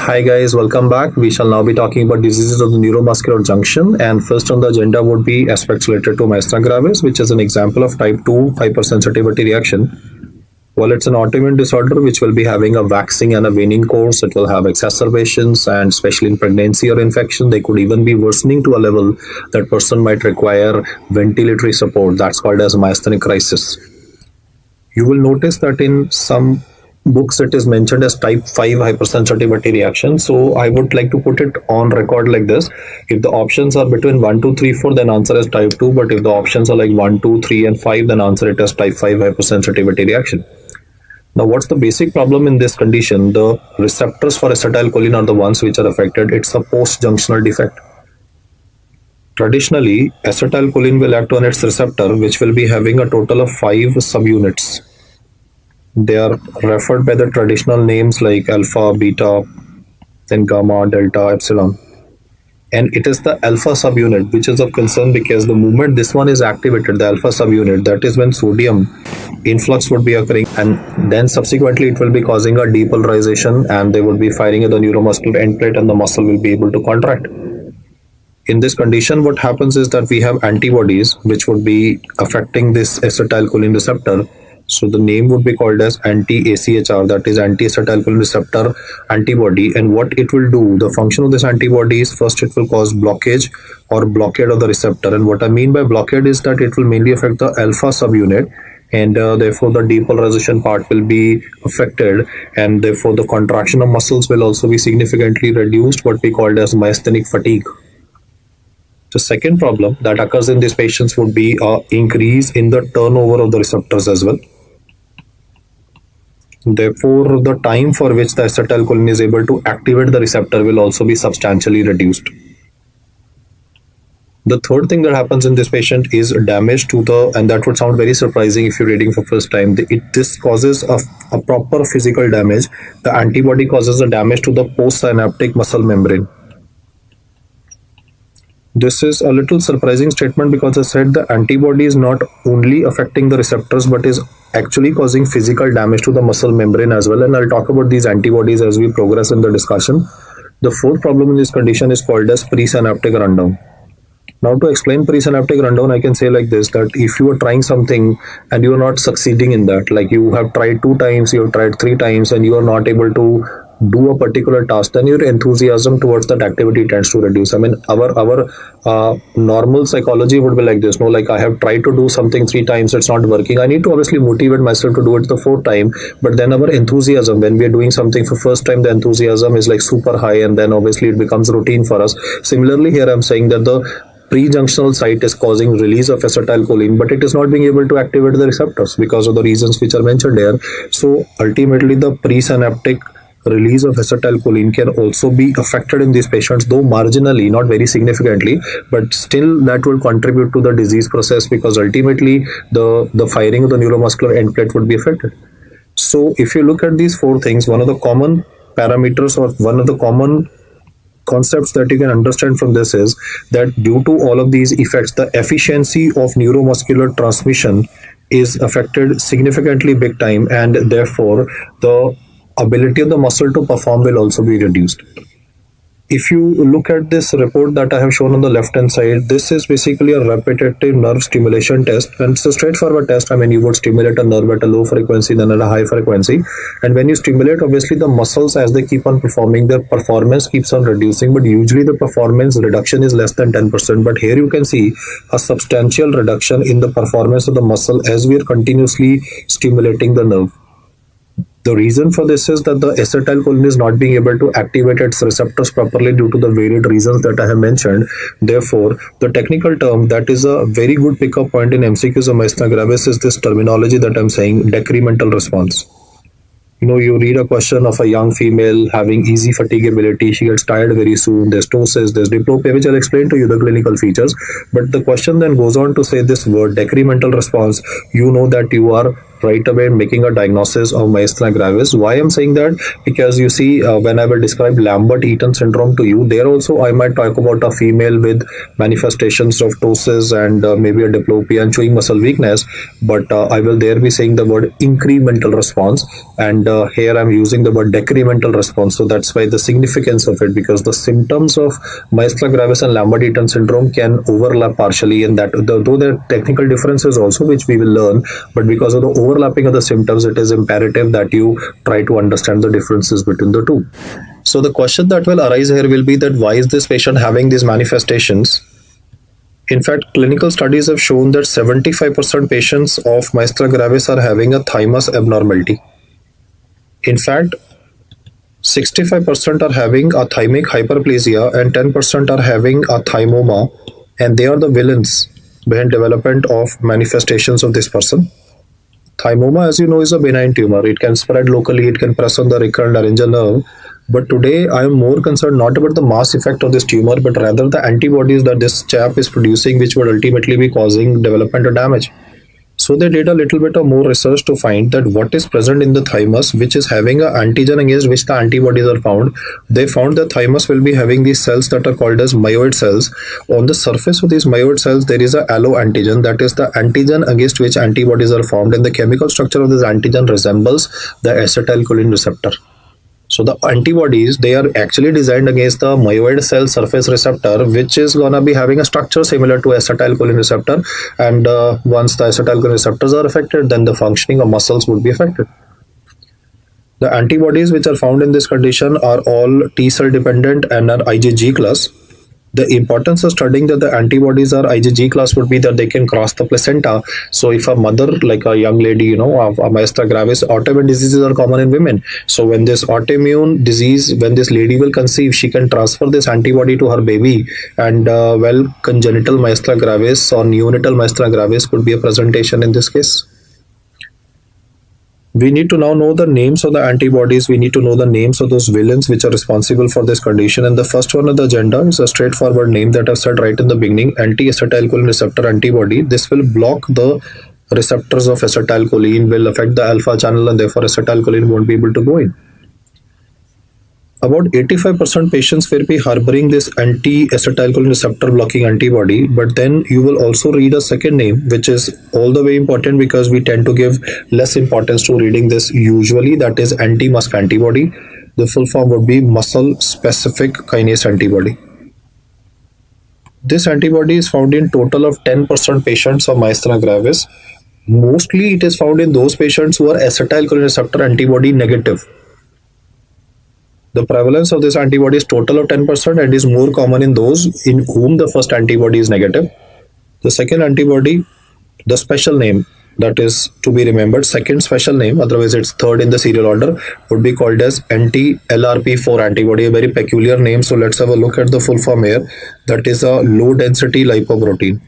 Hi guys, welcome back. We shall now be talking about diseases of the neuromuscular junction, and first on the agenda would be aspects related to myasthenia gravis, which is an example of type 2 hypersensitivity reaction. Well, it's an autoimmune disorder which will be having a waxing and a waning course. It will have exacerbations, and especially in pregnancy or infection, they could even be worsening to a level that person might require ventilatory support. That's called as myasthenic crisis. You will notice that in some books it is mentioned as type 5 hypersensitivity reaction. So I would like to put it on record like this. If the options are between 1, 2, 3, 4, then answer is type 2. But if the options are like 1, 2, 3, and 5, then answer it as type 5 hypersensitivity reaction. Now, what's the basic problem in this condition? The receptors for acetylcholine are the ones which are affected. It's a post-junctional defect. Traditionally, acetylcholine will act on its receptor, which will be having a total of 5 subunits. They are referred by the traditional names like alpha, beta, then gamma, delta, epsilon. And it is the alpha subunit which is of concern, because the moment this one is activated, the alpha subunit, that is when sodium influx would be occurring, and then subsequently it will be causing a depolarization, and they would be firing at the neuromuscular end plate, and the muscle will be able to contract. In this condition, what happens is that we have antibodies which would be affecting this acetylcholine receptor. So the name would be called as anti-AChR, that is anti-acetylcholine receptor antibody. And what it will do, the function of this antibody is, first it will cause blockage or blockade of the receptor. And what I mean by blockade is that it will mainly affect the alpha subunit, and therefore the depolarization part will be affected, and therefore the contraction of muscles will also be significantly reduced, what we called as myasthenic fatigue. The second problem that occurs in these patients would be an increase in the turnover of the receptors as well. Therefore, the time for which the acetylcholine is able to activate the receptor will also be substantially reduced. The third thing that happens in this patient is damage to the, and that would sound very surprising if you're reading for first time, this causes a proper physical damage. The antibody causes the damage to the postsynaptic muscle membrane. This is a little surprising statement, because I said the antibody is not only affecting the receptors but is actually causing physical damage to the muscle membrane as well, and I'll talk about these antibodies as we progress in the discussion. The fourth problem in this condition is called as presynaptic rundown. Now, to explain presynaptic rundown, I can say like this, that if you are trying something and you are not succeeding in that, like you have tried 2 times, you have tried 3 times, and you are not able to do a particular task, then your enthusiasm towards that activity tends to reduce. I mean, our normal psychology would be like this, no, like I have tried to do something 3 times, it's not working, I need to obviously motivate myself to do it the 4th time. But then our enthusiasm, when we are doing something for first time, the enthusiasm is like super high, and then obviously it becomes routine for us. Similarly, here I'm saying that the pre-junctional site is causing release of acetylcholine, but it is not being able to activate the receptors because of the reasons which are mentioned here. So ultimately, the presynaptic release of acetylcholine can also be affected in these patients, though marginally, not very significantly, but still that will contribute to the disease process, because ultimately the firing of the neuromuscular end plate would be affected. So if you look at these 4 things, one of the common parameters or one of the common concepts that you can understand from this is that due to all of these effects, the efficiency of neuromuscular transmission is affected significantly big time, and therefore the ability of the muscle to perform will also be reduced. If you look at this report that I have shown on the left hand side, this is basically a repetitive nerve stimulation test, and it's a straightforward test. I mean, you would stimulate a nerve at a low frequency, then at a high frequency, and when you stimulate, obviously the muscles, as they keep on performing, their performance keeps on reducing, but usually the performance reduction is less than 10%. But here you can see a substantial reduction in the performance of the muscle as we are continuously stimulating the nerve. The reason for this is that the acetylcholine is not being able to activate its receptors properly due to the varied reasons that I have mentioned. Therefore, the technical term that is a very good pickup point in MCQs of myasthenia gravis is this terminology that I'm saying, decremental response. You know, you read a question of a young female having easy fatigability, she gets tired very soon, there's ptosis, there's diplopia, which I'll explain to you the clinical features. But the question then goes on to say this word, decremental response. You know that you are right away making a diagnosis of myasthenia gravis. Why I'm saying that? Because you see, when I will describe Lambert-Eaton syndrome to you, there also I might talk about a female with manifestations of ptosis and maybe a diplopia and chewing muscle weakness, but I will there be saying the word incremental response, and here I'm using the word decremental response. So that's why the significance of it, because the symptoms of myasthenia gravis and Lambert-Eaton syndrome can overlap partially in that, though there are technical differences also, which we will learn, but because of the overlapping of the symptoms, it is imperative that you try to understand the differences between the two. So the question that will arise here will be that why is this patient having these manifestations? In fact, clinical studies have shown that 75% patients of myasthenia gravis are having a thymus abnormality. In fact, 65% are having a thymic hyperplasia and 10% are having a thymoma, and they are the villains behind development of manifestations of this person. Thymoma, as you know, is a benign tumor. It can spread locally, it can press on the recurrent laryngeal nerve. But today, I am more concerned not about the mass effect of this tumor, but rather the antibodies that this chap is producing, which would ultimately be causing developmental damage. So they did a little bit of more research to find that what is present in the thymus, which is having an antigen against which the antibodies are found. They found that thymus will be having these cells that are called as myeloid cells. On the surface of these myeloid cells, there is a alloantigen, that is the antigen against which antibodies are formed, and the chemical structure of this antigen resembles the acetylcholine receptor. So the antibodies, they are actually designed against the myeloid cell surface receptor, which is gonna be having a structure similar to acetylcholine receptor. And once the acetylcholine receptors are affected, then the functioning of muscles would be affected. The antibodies which are found in this condition are all T cell dependent and are IgG class. The importance of studying that the antibodies are IgG class would be that they can cross the placenta. So if a mother, like a young lady, of a myasthenia gravis, autoimmune diseases are common in women. So when this autoimmune disease, when this lady will conceive, she can transfer this antibody to her baby, and congenital myasthenia gravis or neonatal myasthenia gravis could be a presentation in this case. We need to now know the names of the antibodies. We need to know the names of those villains which are responsible for this condition. And the first one on the agenda is a straightforward name that I've said right in the beginning: anti-acetylcholine receptor antibody. This will block the receptors of acetylcholine, will affect the alpha channel, and therefore acetylcholine won't be able to go in. About 85% patients will be harboring this anti-acetylcholine receptor blocking antibody, but then you will also read a second name, which is all the way important because we tend to give less importance to reading this usually, that is anti-MuSK antibody. The full form would be muscle specific kinase antibody. This antibody is found in total of 10% patients of myasthenia gravis. Mostly it is found in those patients who are acetylcholine receptor antibody negative. The prevalence of this antibody is total of 10% and is more common in those in whom the first antibody is negative. The second antibody, the special name that is to be remembered, second special name, otherwise it's third in the serial order, would be called as anti-LRP4 antibody, a very peculiar name. So let's have a look at the full form here. That is a low density lipoprotein.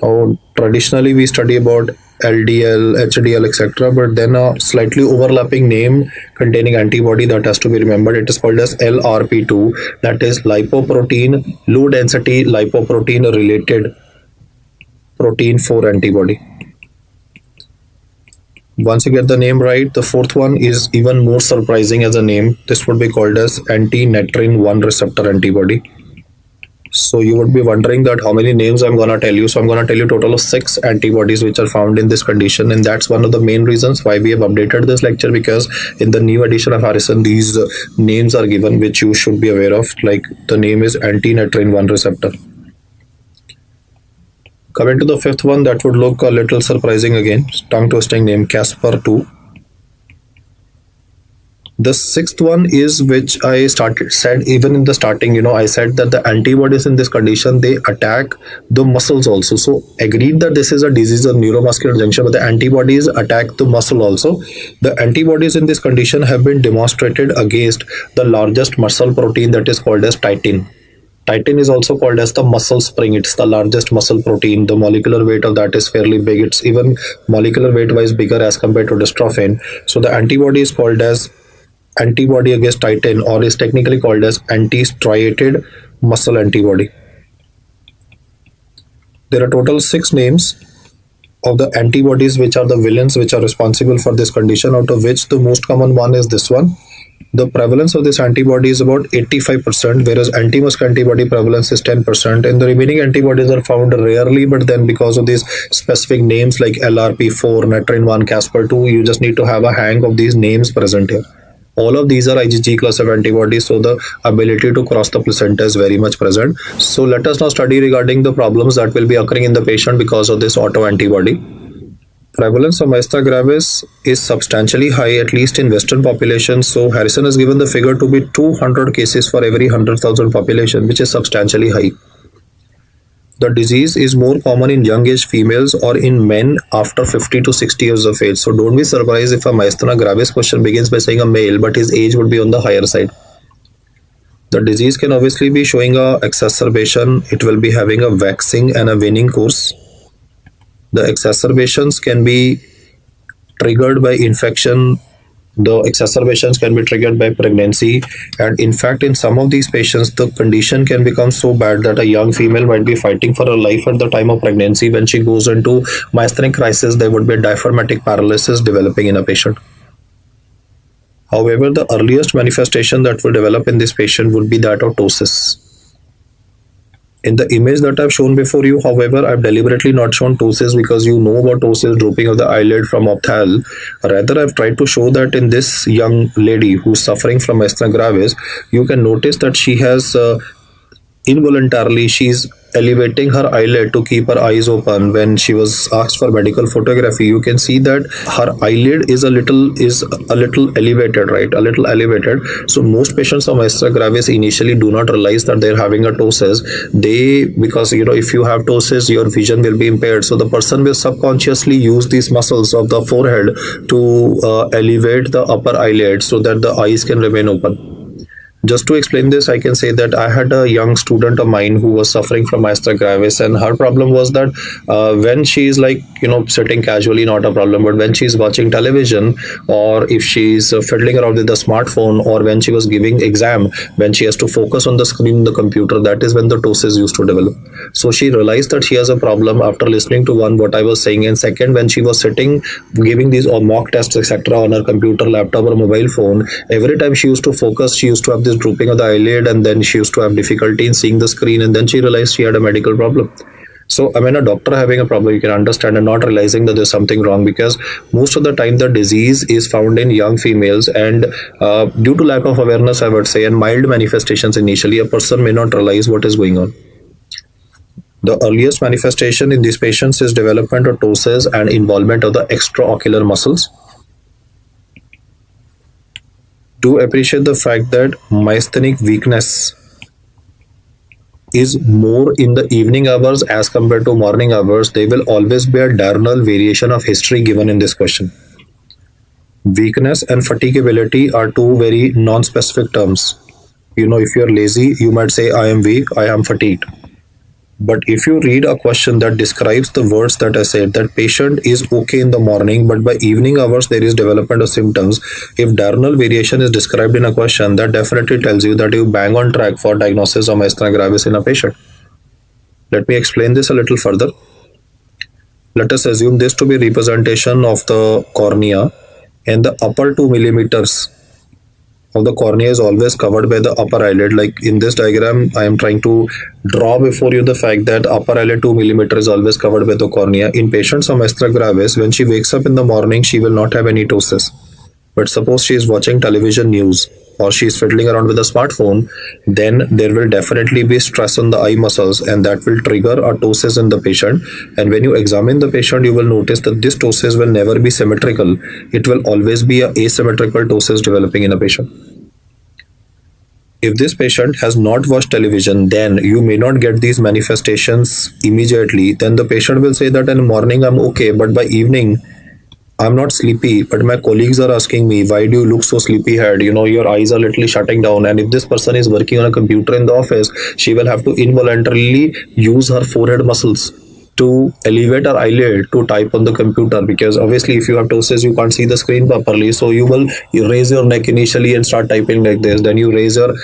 Now, traditionally we study about LDL, HDL, etc. But then a slightly overlapping name containing antibody that has to be remembered. It is called as LRP2. That is lipoprotein, low density lipoprotein related protein 4 antibody. Once you get the name right, the fourth one is even more surprising as a name. This would be called as anti-netrin 1 receptor antibody. So you would be wondering that how many names I'm going to tell you. So I'm going to tell you total of 6 antibodies which are found in this condition, and that's one of the main reasons why we have updated this lecture, because in the new edition of Harrison these names are given which you should be aware of, like the name is anti-netrin 1 receptor. Coming to the fifth one, that would look a little surprising again, tongue twisting name, Caspar-2. The sixth one is, which I said even in the starting, I said that the antibodies in this condition, they attack the muscles also. So agreed that this is a disease of neuromuscular junction, but the antibodies attack the muscle also. The antibodies in this condition have been demonstrated against the largest muscle protein, that is called as titin. Titin is also called as the muscle spring. It's the largest muscle protein. The molecular weight of that is fairly big. It's even molecular weight wise bigger as compared to dystrophin. So the antibody is called as antibody against titin, or is technically called as anti-striated muscle antibody. There are total 6 names. of the antibodies which are the villains which are responsible for this condition, out of which the most common one is this one. The prevalence of this antibody is about 85%, whereas anti-musk antibody prevalence is 10%, and the remaining antibodies are found rarely, but then because of these specific names like LRP4, Natrin-1, Caspar-2, you just need to have a hang of these names present here. All of these are IgG class of antibodies, so the ability to cross the placenta is very much present. So let us now study regarding the problems that will be occurring in the patient because of this autoantibody. Prevalence of myasthenia gravis is substantially high, at least in Western population. So Harrison has given the figure to be 200 cases for every 100,000 population, which is substantially high. The disease is more common in young age females or in men after 50 to 60 years of age. So don't be surprised if a myasthenia gravis question begins by saying a male, but his age would be on the higher side. The disease can obviously be showing a exacerbation. It will be having a waxing and a waning course. The exacerbations can be triggered by infection. The exacerbations can be triggered by pregnancy, and in fact in some of these patients the condition can become so bad that a young female might be fighting for her life at the time of pregnancy. When she goes into myasthenic crisis, there would be a diaphragmatic paralysis developing in a patient. However, the earliest manifestation that will develop in this patient would be that of ptosis. In the image that I've shown before you, however, I've deliberately not shown ptosis because you know about ptosis, drooping of the eyelid from ophthal. Rather, I've tried to show that in this young lady who's suffering from myasthenia gravis, you can notice that she has involuntarily, she's elevating her eyelid to keep her eyes open. When she was asked for medical photography, you can see that her eyelid is a little elevated, right? A little elevated. So most patients of myasthenia gravis initially do not realize that they're having a ptosis. Because if you have ptosis, your vision will be impaired. So the person will subconsciously use these muscles of the forehead to elevate the upper eyelid so that the eyes can remain open. Just to explain this, I can say that I had a young student of mine who was suffering from myasthenia gravis, and her problem was that when she is sitting casually, not a problem, but when she's watching television, or if she's fiddling around with the smartphone, or when she was giving exam, when she has to focus on the screen in the computer, that is when the ptosis used to develop. So she realized that she has a problem after listening to what I was saying, and second, when she was sitting giving these mock tests etc. on her computer, laptop, or mobile phone, every time she used to focus, she used to have this drooping of the eyelid, and then she used to have difficulty in seeing the screen, and then she realized she had a medical problem. So when a doctor having a problem, you can understand and not realizing that there's something wrong, because most of the time the disease is found in young females, and due to lack of awareness, I would say, and mild manifestations initially, a person may not realize what is going on. The earliest manifestation in these patients is development of ptosis and involvement of the extraocular muscles. Do appreciate the fact that myasthenic weakness is more in the evening hours as compared to morning hours. There will always be a diurnal variation of history given in this question. Weakness and fatigability are two very non-specific terms. If you're lazy, you might say, I am weak, I am fatigued. But if you read a question that describes the words that I said, that patient is okay in the morning, but by evening hours there is development of symptoms. If diurnal variation is described in a question, that definitely tells you that you bang on track for diagnosis of myasthenia gravis in a patient. Let me explain this a little further. Let us assume this to be representation of the cornea, and the upper 2 millimeters of the cornea is always covered by the upper eyelid. Like in this diagram, I am trying to draw before you the fact that upper eyelid 2 millimeter is always covered by the cornea. In patients of myasthenia gravis, when she wakes up in the morning, she will not have any ptosis. But suppose she is watching television news, or she is fiddling around with a smartphone, then there will definitely be stress on the eye muscles, and that will trigger a ptosis in the patient. And when you examine the patient, you will notice that this ptosis will never be symmetrical. It will always be an asymmetrical ptosis developing in a patient. If this patient has not watched television, then you may not get these manifestations immediately. Then the patient will say that in the morning I'm okay, but by evening I'm not sleepy, but my colleagues are asking me, why do you look so sleepy-head? Your eyes are literally shutting down. And if this person is working on a computer in the office, she will have to involuntarily use her forehead muscles to elevate our eyelid to type on the computer, because obviously if you have ptosis you can't see the screen properly, so you raise your neck initially and start typing like this, then you raise your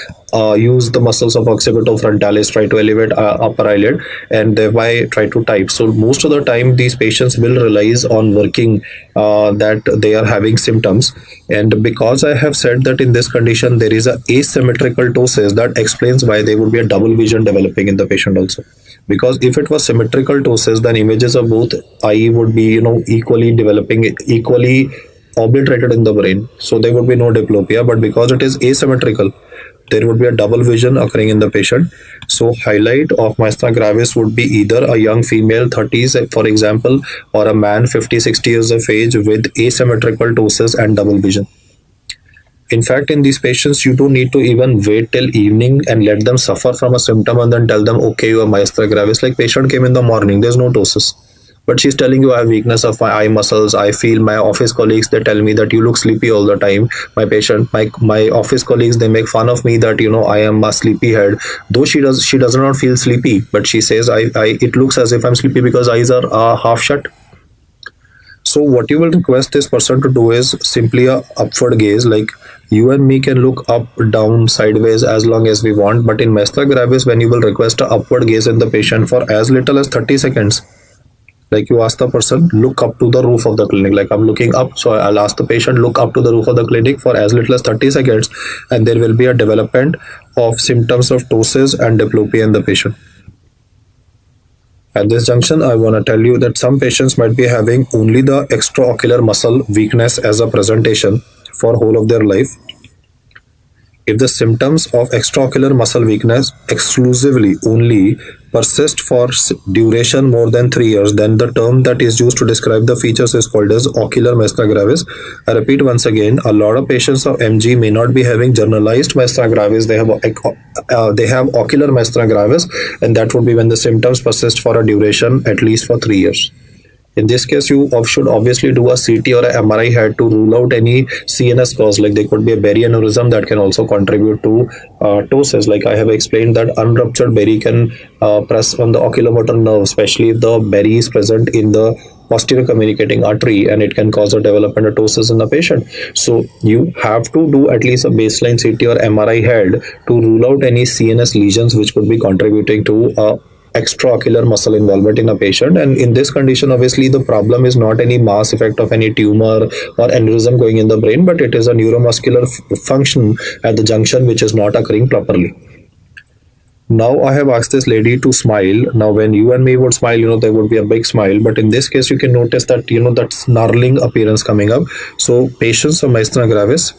use the muscles of occipitofrontalis, try to elevate upper eyelid and thereby try to type. So most of the time these patients will realize on working that they are having symptoms, and because I have said that in this condition there is a asymmetrical ptosis, that explains why there would be a double vision developing in the patient also. Because if it was symmetrical ptosis, then images of both eye would be equally developing, equally obliterated in the brain, so there would be no diplopia. But because it is asymmetrical, there would be a double vision occurring in the patient. So highlight of myasthenia gravis would be either a young female 30s for example, or a man 50-60 years of age with asymmetrical ptosis and double vision. In fact, in these patients, you don't need to even wait till evening and let them suffer from a symptom and then tell them, okay, you have myasthenia gravis. Like patient came in the morning, there's no ptosis, but she's telling you I have weakness of my eye muscles. I feel my office colleagues, they tell me that you look sleepy all the time. My office colleagues, they make fun of me that I am a sleepy head. Though she does not feel sleepy, but she says I it looks as if I'm sleepy because eyes are half shut. So what you will request this person to do is simply a upward gaze. Like you and me can look up, down, sideways as long as we want. But in myasthenia gravis, when you will request a upward gaze in the patient for as little as 30 seconds, like you ask the person, look up to the roof of the clinic. Like I'm looking up, so I'll ask the patient, look up to the roof of the clinic for as little as 30 seconds, and there will be a development of symptoms of ptosis and diplopia in the patient. At this junction, I want to tell you that some patients might be having only the extraocular muscle weakness as a presentation for whole of their life. If the symptoms of extraocular muscle weakness exclusively only persist for duration more than 3 years, then the term that is used to describe the features is called as ocular myasthenia gravis. I repeat once again, a lot of patients of MG may not be having generalized myasthenia gravis. They have ocular myasthenia gravis, and that would be when the symptoms persist for a duration at least for 3 years. In this case, you should obviously do a CT or a MRI head to rule out any CNS cause. Like there could be a berry aneurysm that can also contribute to ptosis. Like I have explained that unruptured berry can press on the oculomotor nerve, especially if the berry is present in the posterior communicating artery, and it can cause a development of ptosis in the patient. So you have to do at least a baseline CT or MRI head to rule out any CNS lesions which could be contributing to extraocular muscle involvement in a patient. And in this condition, obviously the problem is not any mass effect of any tumor or aneurysm going in the brain, but it is a neuromuscular function at the junction which is not occurring properly. Now I have asked this lady to smile. Now when you and me would smile, there would be a big smile, but in this case you can notice that that snarling appearance coming up. So patients of myasthenia gravis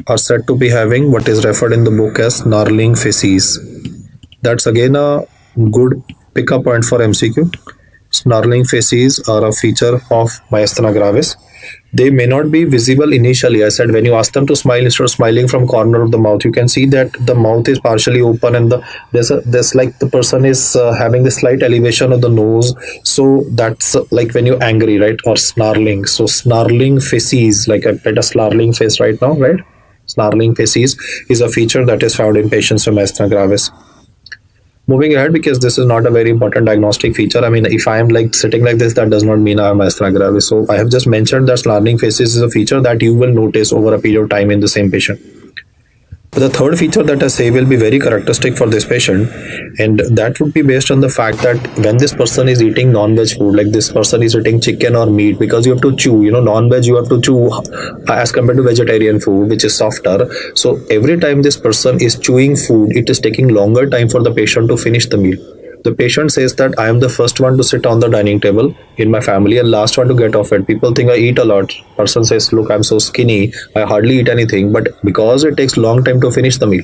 are said to be having what is referred in the book as snarling facies. That's again a good pickup point for MCQ. Snarling facies are a feature of myasthenia gravis. They may not be visible initially. I said when you ask them to smile, instead of smiling from corner of the mouth, you can see that the mouth is partially open, and there's like the person is having the slight elevation of the nose. So that's like when you're angry, right? Or snarling. So snarling facies, like I put a snarling face right now, right? Snarling facies is a feature that is found in patients with myasthenia gravis. Moving ahead, because this is not a very important diagnostic feature. I mean, if I am like sitting like this, that does not mean I have myasthenia gravis. So I have just mentioned that snarling faces is a feature that you will notice over a period of time in the same patient. But the third feature that I say will be very characteristic for this patient, and that would be based on the fact that when this person is eating non-veg food, like this person is eating chicken or meat, because you have to chew, non-veg you have to chew as compared to vegetarian food, which is softer. So every time this person is chewing food, it is taking longer time for the patient to finish the meal. The patient says that I am the first one to sit on the dining table in my family and last one to get off it. People think I eat a lot. Person says, look, I'm so skinny, I hardly eat anything, but because it takes long time to finish the meal.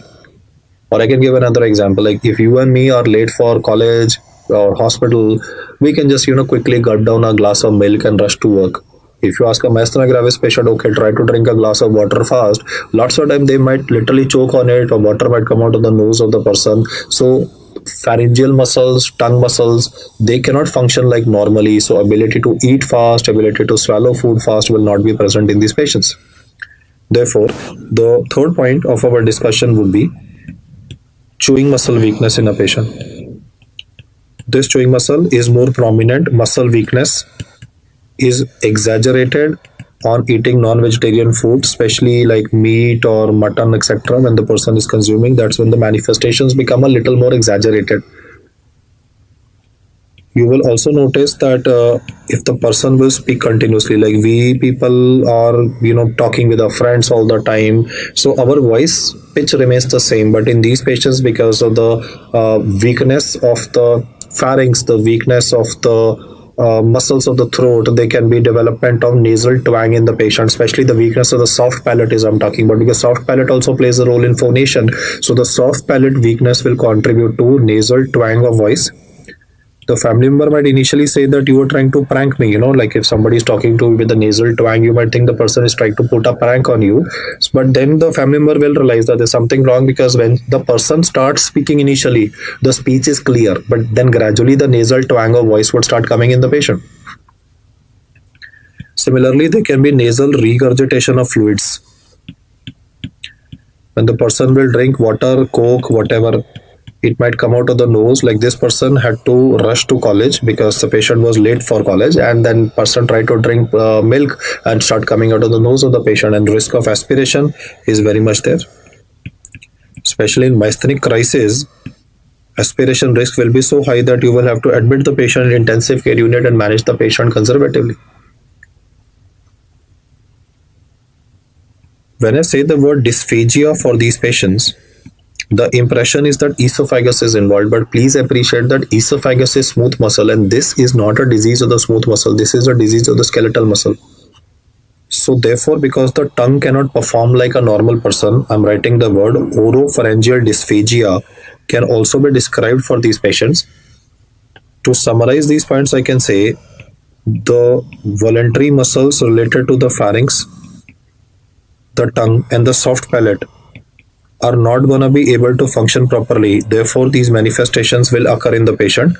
Or I can give another example, like if you and me are late for college or hospital, we can just quickly gulp down a glass of milk and rush to work. If you ask a myasthenia gravis patient, okay, try to drink a glass of water fast, lots of time they might literally choke on it, or water might come out of the nose of the person. So pharyngeal muscles, tongue muscles, they cannot function like normally. So ability to eat fast, ability to swallow food fast will not be present in these patients. Therefore, the third point of our discussion would be chewing muscle weakness in a patient. this chewing muscle is more prominent. Muscle weakness is exaggerated on eating non-vegetarian food, especially like meat or mutton, etc. When the person is consuming, that's when the manifestations become a little more exaggerated. You will also notice that if the person will speak continuously, like we people are talking with our friends all the time, so our voice pitch remains the same, but in these patients, because of the weakness of the pharynx, the weakness of the muscles of the throat, there can be development of nasal twang in the patient, especially the weakness of the soft palate is I'm talking about, because soft palate also plays a role in phonation. So the soft palate weakness will contribute to nasal twang of voice. The family member might initially say that you were trying to prank me, like if somebody is talking to you with a nasal twang, you might think the person is trying to put a prank on you. But then the family member will realize that there's something wrong, because when the person starts speaking initially, the speech is clear, but then gradually the nasal twang of voice would start coming in the patient. Similarly, there can be nasal regurgitation of fluids. When the person will drink water, coke, whatever, it might come out of the nose. Like this person had to rush to college because the patient was late for college, and then person tried to drink milk and start coming out of the nose of the patient, and risk of aspiration is very much there. Especially in myasthenic crisis, aspiration risk will be so high that you will have to admit the patient in intensive care unit and manage the patient conservatively. When I say the word dysphagia for these patients, the impression is that esophagus is involved, but please appreciate that esophagus is smooth muscle, and this is not a disease of the smooth muscle. This is a disease of the skeletal muscle. So therefore, because the tongue cannot perform like a normal person, I'm writing the word oropharyngeal dysphagia can also be described for these patients. To summarize these points, I can say the voluntary muscles related to the pharynx, the tongue, and the soft palate are not going to be able to function properly. Therefore, these manifestations will occur in the patient.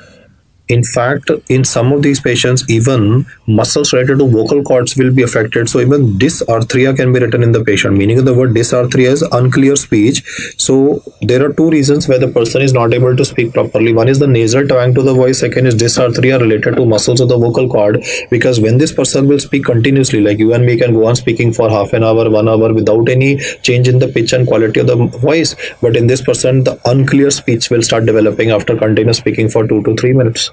In fact, in some of these patients, even muscles related to vocal cords will be affected. So even dysarthria can be written in the patient. Meaning of the word dysarthria is unclear speech. So there are two reasons why the person is not able to speak properly. One is the nasal twang to the voice. Second is dysarthria related to muscles of the vocal cord. Because when this person will speak continuously, like you and me can go on speaking for half an hour, 1 hour without any change in the pitch and quality of the voice. But in this person, the unclear speech will start developing after continuous speaking for 2 to 3 minutes.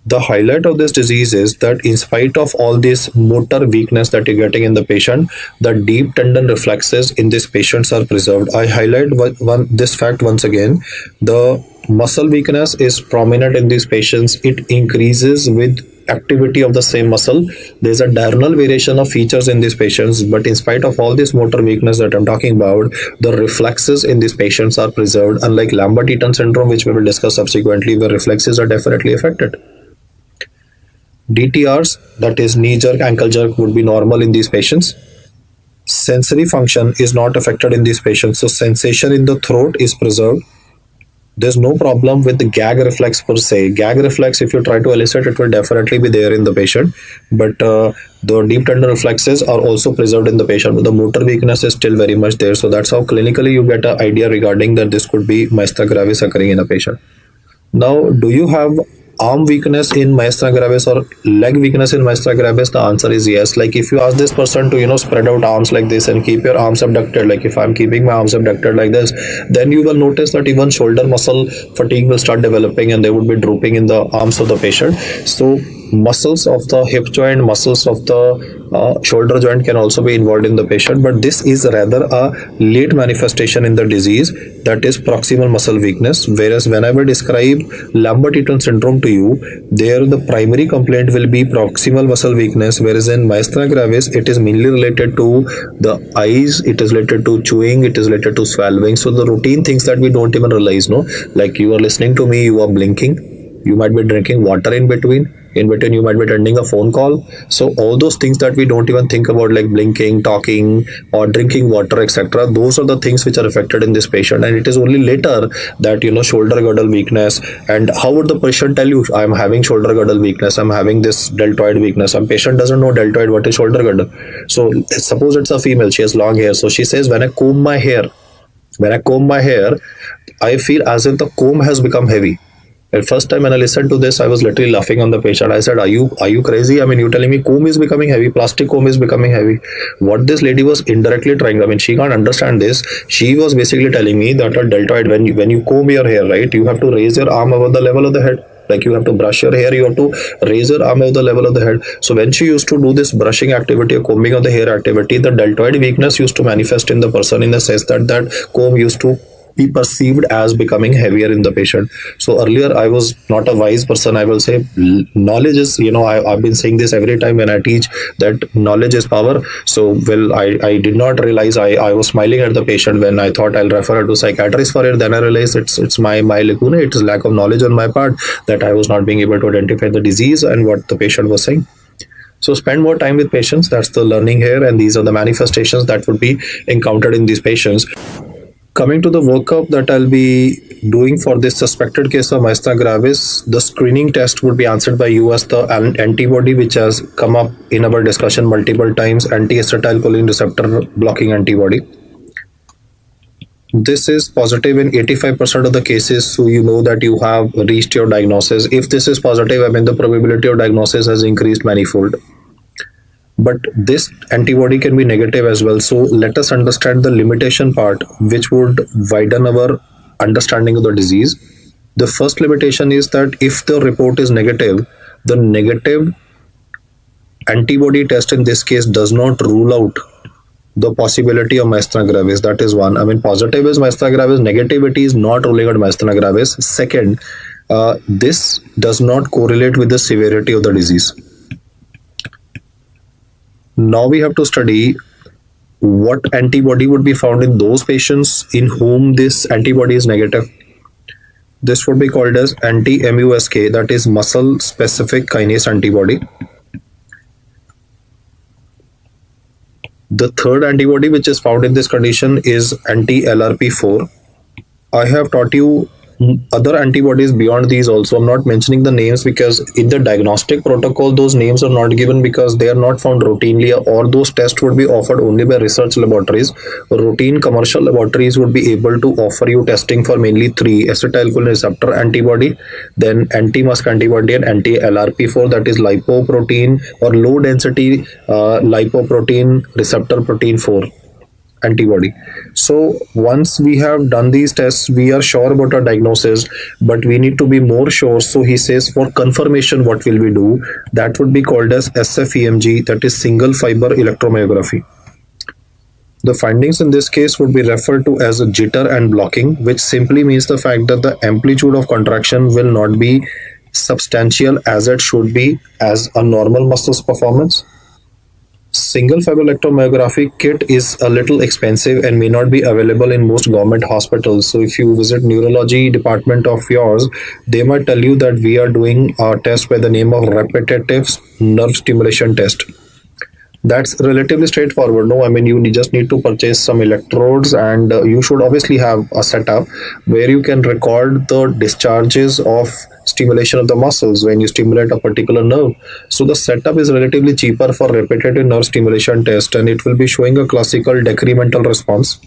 The highlight of this disease is that in spite of all this motor weakness that you're getting in the patient, the deep tendon reflexes in these patients are preserved. I highlight this fact once again. The muscle weakness is prominent in these patients. It increases with activity of the same muscle. There's a diurnal variation of features in these patients, but in spite of all this motor weakness that I'm talking about, the reflexes in these patients are preserved, unlike Lambert-Eaton syndrome, which we will discuss subsequently, where reflexes are definitely affected. DTRs, that is knee jerk, ankle jerk, would be normal in these patients. Sensory function is not affected in these patients, so sensation in the throat is preserved. There's no problem with the gag reflex per se. Gag reflex, if you try to elicit, it will definitely be there in the patient, but the deep tendon reflexes are also preserved in the patient, but the motor weakness is still very much there. So that's how clinically you get an idea regarding that this could be myasthenia gravis occurring in a patient. Now, do you have arm weakness in myasthenia gravis or leg weakness in myasthenia gravis? The answer is yes. Like if you ask this person to spread out arms like this and keep your arms abducted, like if I'm keeping my arms abducted like this, then you will notice that even shoulder muscle fatigue will start developing and they would be drooping in the arms of the patient. So muscles of the hip joint, muscles of the shoulder joint can also be involved in the patient, but this is rather a late manifestation in the disease, that is proximal muscle weakness. Whereas when I will describe Lambert-Eaton syndrome to you, there the primary complaint will be proximal muscle weakness, whereas in myasthenia gravis it is mainly related to the eyes, it is related to chewing, it is related to swallowing. So the routine things that we don't even realize, like you are listening to me, you are blinking, you might be drinking water in between you might be attending a phone call. So all those things that we don't even think about, like blinking, talking, or drinking water, etc., those are the things which are affected in this patient, and it is only later that shoulder girdle weakness. And how would the patient tell you, I'm having shoulder girdle weakness, I'm having this deltoid weakness? Some patient doesn't know deltoid, what is shoulder girdle. So suppose it's a female, she has long hair, so she says, when I comb my hair, I feel as if the comb has become heavy. At first time when I listened to this, I was literally laughing on the patient. I said, "Are you crazy? I mean, you telling me comb is becoming heavy, plastic comb is becoming heavy." What this lady was indirectly trying, I mean, she can't understand this. She was basically telling me that a deltoid, when you comb your hair, right, you have to raise your arm above the level of the head. Like you have to brush your hair, you have to raise your arm above the level of the head. So when she used to do this brushing activity or combing of the hair activity, the deltoid weakness used to manifest in the person in the sense that that comb used to be perceived as becoming heavier in the patient. So earlier I was not a wise person. I will say knowledge is, I've been saying this every time when I teach, that knowledge is power. So well, I did not realize, I was smiling at the patient when I thought I'll refer her to psychiatrist for it. Then I realized it's my lacuna, it is lack of knowledge on my part, that I was not being able to identify the disease and what the patient was saying. So spend more time with patients. That's the learning here, and these are the manifestations that would be encountered in these patients. Coming to the workup that I'll be doing for this suspected case of myasthenia gravis, the screening test would be answered by you as the antibody, which has come up in our discussion multiple times, anti-acetylcholine receptor blocking antibody. This is positive in 85% of the cases, so you know that you have reached your diagnosis. If this is positive, I mean the probability of diagnosis has increased manifold. But this antibody can be negative as well. So let us understand the limitation part, which would widen our understanding of the disease. The first limitation is that if the report is negative, the negative antibody test in this case does not rule out the possibility of myasthenia gravis. That is one. I mean, positive is myasthenia gravis, negativity is not ruling out myasthenia gravis. Second, this does not correlate with the severity of the disease. Now we have to study what antibody would be found in those patients in whom this antibody is negative. This would be called as anti-MuSK, that is muscle specific kinase antibody. The third antibody which is found in this condition is anti-LRP4. I have taught you other antibodies beyond these also. I'm not mentioning the names because in the diagnostic protocol those names are not given because they are not found routinely, or those tests would be offered only by research laboratories. Routine commercial laboratories would be able to offer you testing for mainly three: acetylcholine receptor antibody, then anti-MuSK antibody, and anti-LRP4, that is lipoprotein or low density lipoprotein receptor protein 4 antibody. So once we have done these tests, we are sure about our diagnosis, but we need to be more sure. So he says for confirmation, what will we do? That would be called as SFEMG, that is single fiber electromyography. The findings in this case would be referred to as a jitter and blocking, which simply means the fact that the amplitude of contraction will not be substantial as it should be as a normal muscles performance. Single fiber electromyography kit is a little expensive and may not be available in most government hospitals. So if you visit neurology department of yours, they might tell you that we are doing a test by the name of repetitive nerve stimulation test. That's relatively straightforward. No, I mean, you just need to purchase some electrodes, and you should obviously have a setup where you can record the discharges of stimulation of the muscles when you stimulate a particular nerve. So the setup is relatively cheaper for repetitive nerve stimulation test, and it will be showing a classical decremental response.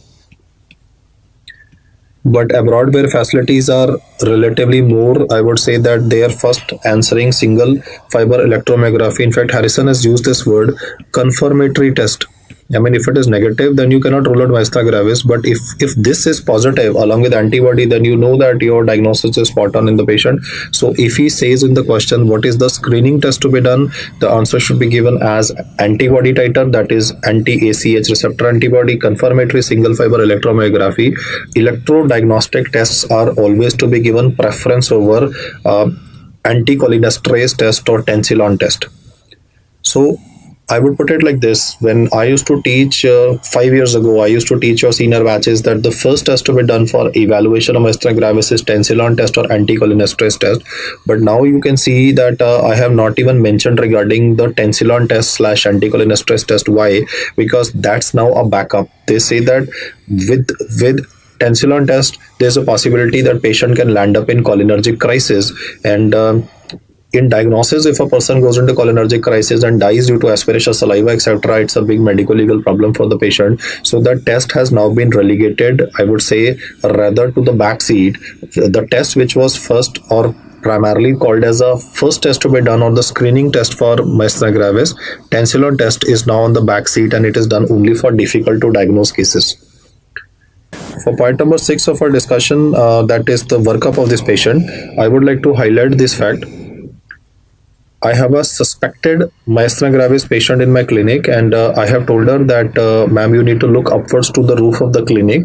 But abroad where facilities are relatively more, I would say that they are first answering single fiber electromyography. In fact, Harrison has used this word confirmatory test. I mean, if it is negative, then you cannot rule out myasthenia gravis. But if this is positive along with antibody, then you know that your diagnosis is spot on in the patient. So if he says in the question, what is the screening test to be done? The answer should be given as antibody titer, that is anti-ACH receptor antibody, confirmatory single fiber electromyography. Electrodiagnostic tests are always to be given preference over anticholinesterase test or tensilon test. So I would put it like this. When I used to teach 5 years ago, I used to teach your senior batches that the first test to be done for evaluation of myasthenia gravis is tensilon test or anticholinesterase test. But now you can see that I have not even mentioned regarding the tensilon test slash anticholinesterase test. Why? Because that's now a backup. They say that with tensilon test, there's a possibility that patient can land up in cholinergic crisis, and In diagnosis, if a person goes into cholinergic crisis and dies due to aspiration, saliva, etc., it's a big medical legal problem for the patient. So the test has now been relegated, I would say, rather to the back seat. The test which was first or primarily called as a first test to be done, or the screening test for myasthenia gravis, tensilon test, is now on the back seat, and it is done only for difficult to diagnose cases. For point number 6 of our discussion, that is the workup of this patient, I would like to highlight this fact. I have a suspected myasthenia gravis patient in my clinic, and I have told her that, ma'am, you need to look upwards to the roof of the clinic.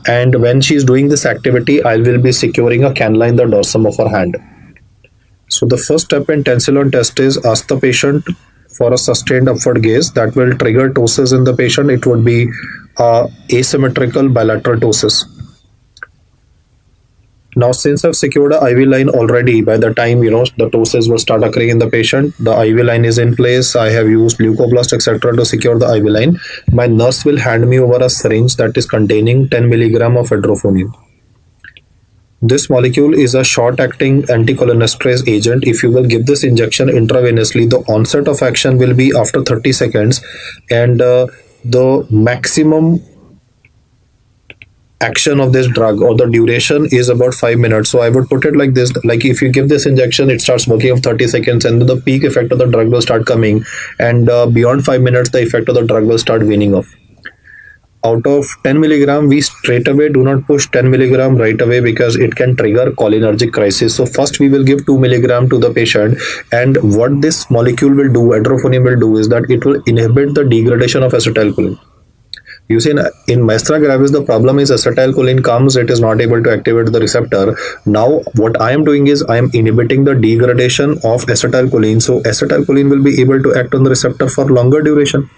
And when she is doing this activity, I will be securing a cannula in the dorsum of her hand. So the first step in tensilon test is ask the patient for a sustained upward gaze that will trigger ptosis in the patient. It would be asymmetrical bilateral ptosis. Now, since I've secured a IV line already, by the time the ptosis will start occurring in the patient, the IV line is in place. I have used leucoblast, etc., to secure the IV line. My nurse will hand me over a syringe that is containing 10 milligram of edrophonium. This molecule is a short-acting anticholinesterase agent. If you will give this injection intravenously, the onset of action will be after 30 seconds, and the maximum action of this drug, or the duration, is about 5 minutes. So I would put it like this: like, if you give this injection, it starts working of 30 seconds, and the peak effect of the drug will start coming, and beyond 5 minutes the effect of the drug will start waning off. Out of 10 milligram, we straight away do not push 10 milligram right away, because it can trigger cholinergic crisis. So first we will give 2 milligram to the patient, and what this molecule will do, edrophonium will do, is that it will inhibit the degradation of acetylcholine. You see, in myasthenia gravis, the problem is acetylcholine comes, it is not able to activate the receptor. Now, what I am doing is I am inhibiting the degradation of acetylcholine, so acetylcholine will be able to act on the receptor for longer duration.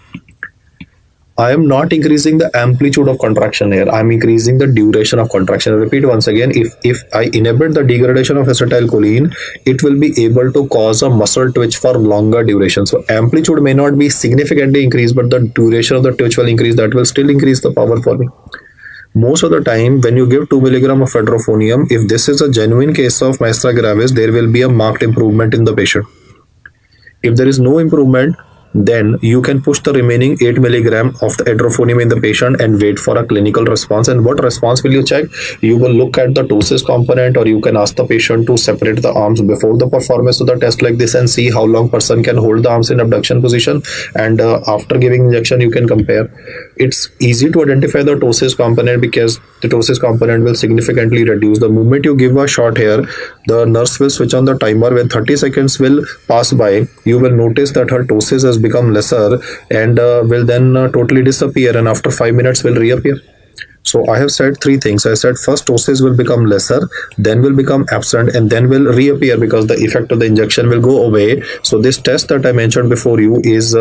I am not increasing the amplitude of contraction here. I am increasing the duration of contraction. I repeat once again, if I inhibit the degradation of acetylcholine, it will be able to cause a muscle twitch for longer duration. So amplitude may not be significantly increased, but the duration of the twitch will increase. That will still increase the power for me. Most of the time, when you give 2 milligram of edrophonium, if this is a genuine case of myasthenia gravis, there will be a marked improvement in the patient. If there is no improvement, then you can push the remaining 8 milligram of the edrophonium in the patient and wait for a clinical response. And what response will you check? You will look at the ptosis component, or you can ask the patient to separate the arms before the performance of the test like this, and see how long person can hold the arms in abduction position, and after giving injection you can compare. It's easy to identify the ptosis component, because the ptosis component will significantly reduce. The moment you give a shot here, the nurse will switch on the timer. When 30 seconds will pass by, you will notice that her ptosis has become lesser, and will then totally disappear, and after 5 minutes will reappear. So I have said 3 things. I said first ptosis will become lesser, then will become absent, and then will reappear, because the effect of the injection will go away. So this test that I mentioned before you is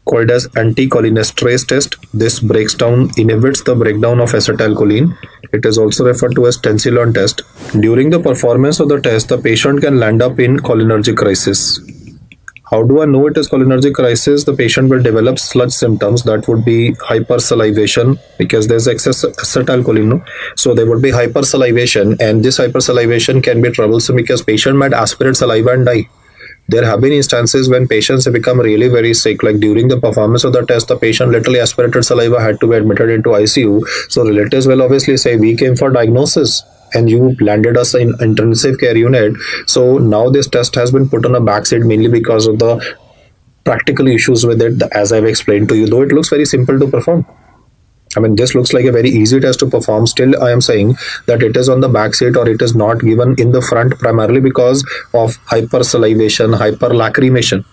called as anticholinesterase test. This inhibits the breakdown of acetylcholine. It is also referred to as tensilon test. During the performance of the test, the patient can land up in cholinergic crisis. How do I know it is cholinergic crisis? The patient will develop sludge symptoms. That would be hypersalivation, because there's excess acetylcholine. No? So there would be hypersalivation, and this hypersalivation can be troublesome, because patient might aspirate saliva and die. There have been instances when patients have become really very sick, like during the performance of the test, the patient literally aspirated saliva, had to be admitted into ICU. So relatives will obviously say, we came for diagnosis and you landed us in intensive care unit. So now this test has been put on a backseat, mainly because of the practical issues with it, as I've explained to you. Though it looks very simple to perform, I mean, this looks like a very easy test to perform, still I am saying that it is on the back seat, or it is not given in the front, primarily because of hypersalivation, hyperlacrimation,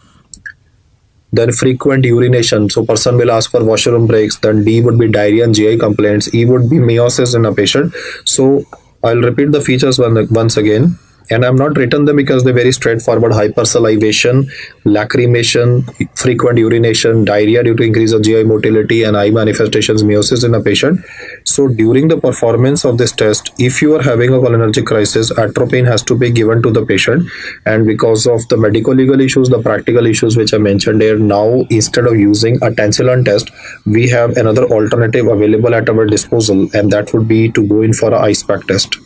then frequent urination. So person will ask for washroom breaks. Then D would be diarrhea and GI complaints. E would be meiosis in a patient. So I'll repeat the features once again. And I'm not written them because they're very straightforward: hypersalivation, lacrimation, frequent urination, diarrhea due to increase of GI motility, and eye manifestations, meiosis in a patient. So during the performance of this test, if you are having a cholinergic crisis, atropine has to be given to the patient. And because of the medical legal issues, the practical issues which I mentioned here, now instead of using a tensilon test, we have another alternative available at our disposal, and that would be to go in for a ice pack test.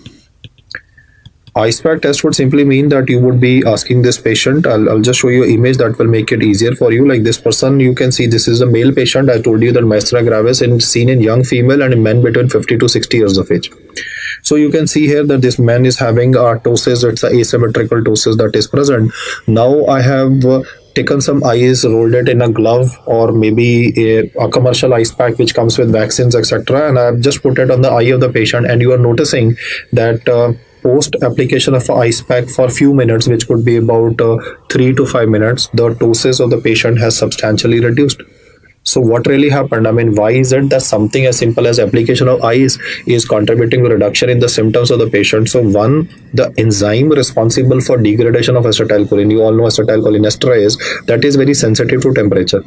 IcePack test would simply mean that you would be asking this patient. I'll just show you an image that will make it easier for you. Like this person, you can see this is a male patient. I told you that myasthenia gravis is seen in young female and in men between 50 to 60 years of age. So you can see here that this man is having a ptosis. It's an asymmetrical ptosis that is present. Now I have taken some ice, rolled it in a glove or maybe a commercial ice pack which comes with vaccines, etc. And I've just put it on the eye of the patient, and you are noticing that post application of ice pack for few minutes, which could be about 3 to 5 minutes, the ptosis of the patient has substantially reduced. So what really happened? I mean, why is it that something as simple as application of ice is contributing to reduction in the symptoms of the patient? So one, the enzyme responsible for degradation of acetylcholine, you all know acetylcholinesterase, that is very sensitive to temperature.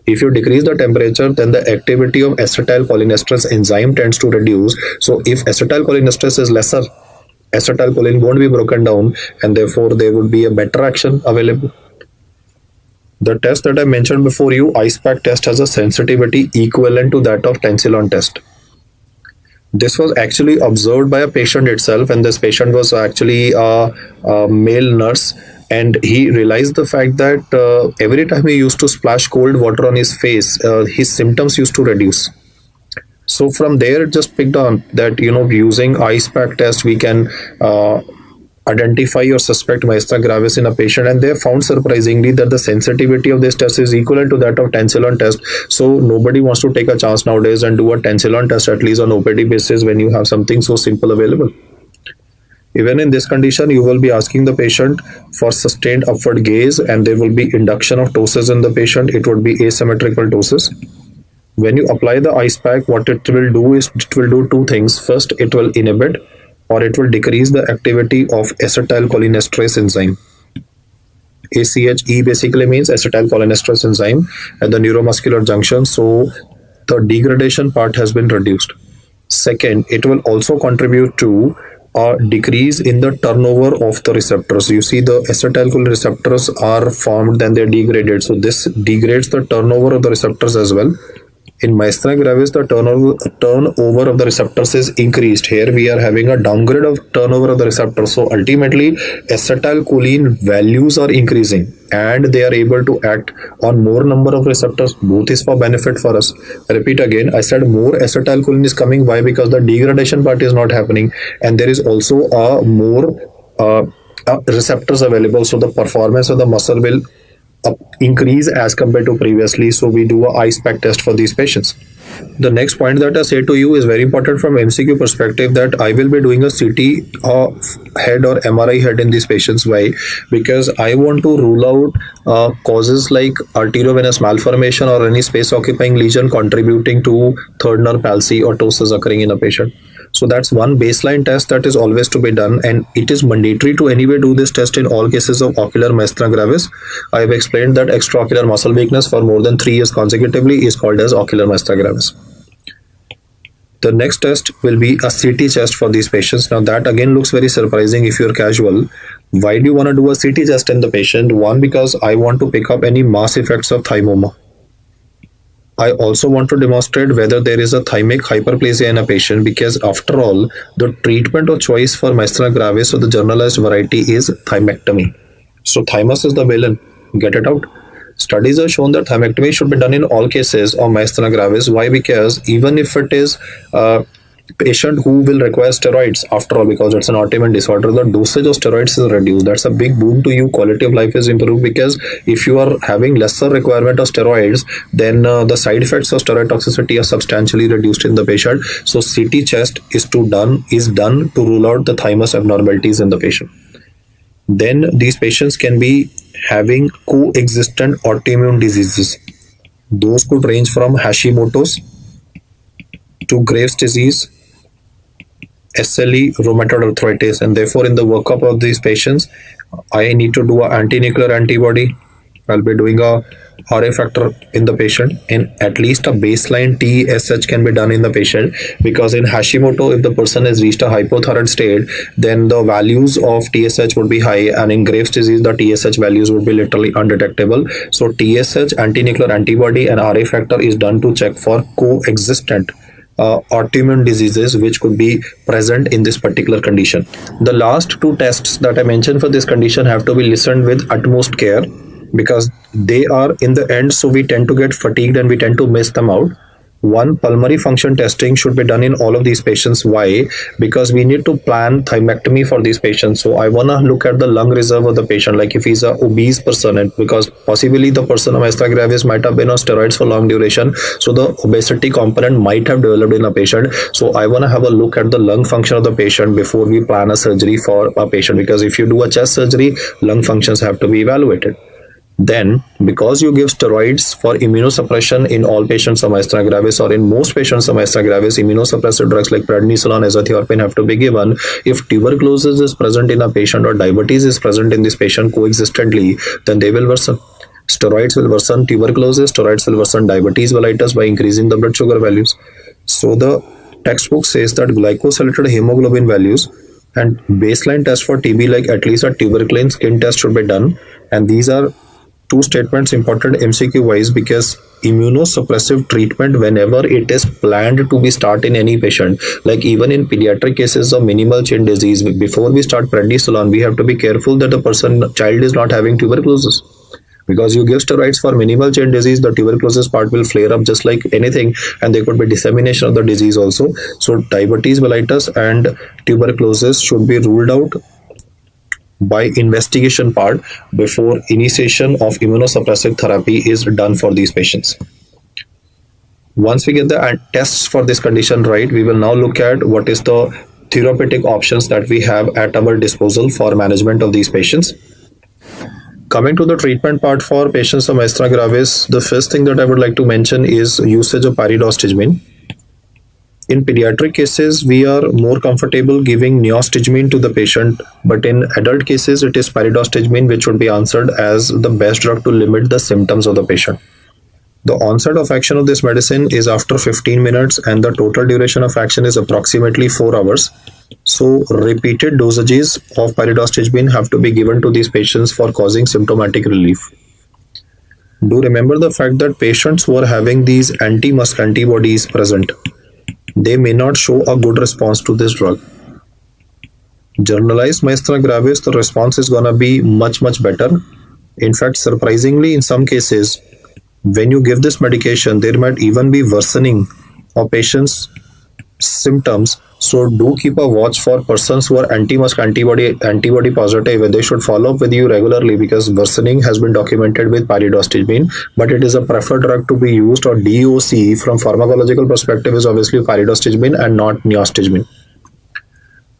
If you decrease the temperature, then the activity of acetylcholinesterase enzyme tends to reduce. So if acetylcholinesterase is lesser, acetylcholine won't be broken down, and therefore there would be a better action available. The test that I mentioned before you, IcePack test, has a sensitivity equivalent to that of Tensilon test. This was actually observed by a patient itself, and this patient was actually a male nurse, and he realized the fact that every time he used to splash cold water on his face, his symptoms used to reduce. So from there, it just picked on that, using IcePack test, we can identify or suspect myasthenia gravis in a patient, and they found surprisingly that the sensitivity of this test is equivalent to that of Tensilon test. So nobody wants to take a chance nowadays and do a Tensilon test, at least on OPD basis, when you have something so simple available. Even in this condition, you will be asking the patient for sustained upward gaze, and there will be induction of ptosis in the patient. It would be asymmetrical ptosis. When you apply the ice pack, what it will do is it will do two things. First, it will inhibit or it will decrease the activity of acetylcholinesterase enzyme. ACHE basically means acetylcholinesterase enzyme at the neuromuscular junction. So the degradation part has been reduced. Second, it will also contribute to a decrease in the turnover of the receptors. You see, the acetylcholine receptors are formed, then they're degraded. So this degrades the turnover of the receptors as well. In myasthenia gravis, the turnover of the receptors is increased. Here we are having a downgrade of turnover of the receptors. So ultimately, acetylcholine values are increasing, and they are able to act on more number of receptors. Both is for benefit for us. I repeat again, I said more acetylcholine is coming. Why? Because the degradation part is not happening, and there is also a more receptors available. So the performance of the muscle will increase as compared to previously. So we do a IcePack test for these patients. The next point that I say to you is very important from MCQ perspective, that I will be doing a CT head or MRI head in these patients. Why? Because I want to rule out causes like arteriovenous malformation or any space occupying lesion contributing to third nerve palsy or ptosis occurring in a patient. So that's one baseline test that is always to be done, and it is mandatory to anyway do this test in all cases of ocular myasthenia gravis. I have explained that extraocular muscle weakness for more than 3 years consecutively is called as ocular myasthenia gravis. The next test will be a CT test for these patients. Now that again looks very surprising if you're casual. Why do you want to do a CT test in the patient? One, because I want to pick up any mass effects of thymoma. I also want to demonstrate whether there is a thymic hyperplasia in a patient, because after all, the treatment of choice for myasthenia gravis or the generalized variety is thymectomy. So thymus is the villain. Get it out. Studies have shown that thymectomy should be done in all cases of myasthenia gravis. Why? Because even if it is patient who will require steroids, after all, because it's an autoimmune disorder, the dosage of steroids is reduced. That's a big boon to you. Quality of life is improved, because if you are having lesser requirement of steroids, then the side effects of steroid toxicity are substantially reduced in the patient. So CT chest is done to rule out the thymus abnormalities in the patient. Then these patients can be having coexistent autoimmune diseases. Those could range from Hashimoto's to Graves' disease, SLE, rheumatoid arthritis, and therefore in the workup of these patients, I need to do an anti-nuclear antibody. I'll be doing a RA factor in the patient, and at least a baseline TSH can be done in the patient, because in Hashimoto, if the person has reached a hypothyroid state, then the values of TSH would be high, and in Graves' disease, the TSH values would be literally undetectable. So TSH, anti-nuclear antibody, and RA factor is done to check for coexistent autoimmune diseases which could be present in this particular condition. The last two tests that I mentioned for this condition have to be listened with utmost care, because they are in the end, so we tend to get fatigued and we tend to miss them out. One, pulmonary function testing should be done in all of these patients. Why? Because we need to plan thymectomy for these patients. So I want to look at the lung reserve of the patient, like if he's a obese person, and because possibly the person of myasthenia gravis might have been on steroids for long duration, so the obesity component might have developed in a patient. So I want to have a look at the lung function of the patient before we plan a surgery for a patient, because if you do a chest surgery, lung functions have to be evaluated. Then, because you give steroids for immunosuppression in all patients of myasthenia gravis, or in most patients of myasthenia gravis, immunosuppressive drugs like prednisolone, azathioprine have to be given. If tuberculosis is present in a patient or diabetes is present in this patient coexistently, then they will worsen. Steroids will worsen tuberculosis, steroids will worsen diabetes mellitus by increasing the blood sugar values. So the textbook says that glycosylated hemoglobin values and baseline test for TB, like at least a tuberculin skin test, should be done. And these are two statements important MCQ wise, because immunosuppressive treatment, whenever it is planned to be start in any patient, like even in pediatric cases of minimal chin disease, before we start prednisolone, we have to be careful that the child is not having tuberculosis, because you give steroids for minimal chain disease, the tuberculosis part will flare up just like anything, and there could be dissemination of the disease also. So diabetes mellitus and tuberculosis should be ruled out by investigation part before initiation of immunosuppressive therapy is done for these patients. Once we get the tests for this condition right, we will now look at what is the therapeutic options that we have at our disposal for management of these patients. Coming to the treatment part for patients of myasthenia gravis, the first thing that I would like to mention is usage of pyridostigmine. In pediatric cases, we are more comfortable giving neostigmine to the patient, but in adult cases, it is pyridostigmine which should be answered as the best drug to limit the symptoms of the patient. The onset of action of this medicine is after 15 minutes, and the total duration of action is approximately 4 hours. So repeated dosages of pyridostigmine have to be given to these patients for causing symptomatic relief. Do remember the fact that patients who are having these anti-MuSK antibodies present, they may not show a good response to this drug. Generalized myasthenia gravis, the response is going to be much better. In fact, surprisingly, in some cases, when you give this medication, there might even be worsening of patients' symptoms. So do keep a watch for persons who are anti-MuSK antibody positive. They should follow up with you regularly, because worsening has been documented with pyridostigmine, but it is a preferred drug to be used, or DOC from pharmacological perspective is obviously pyridostigmine and not neostigmine.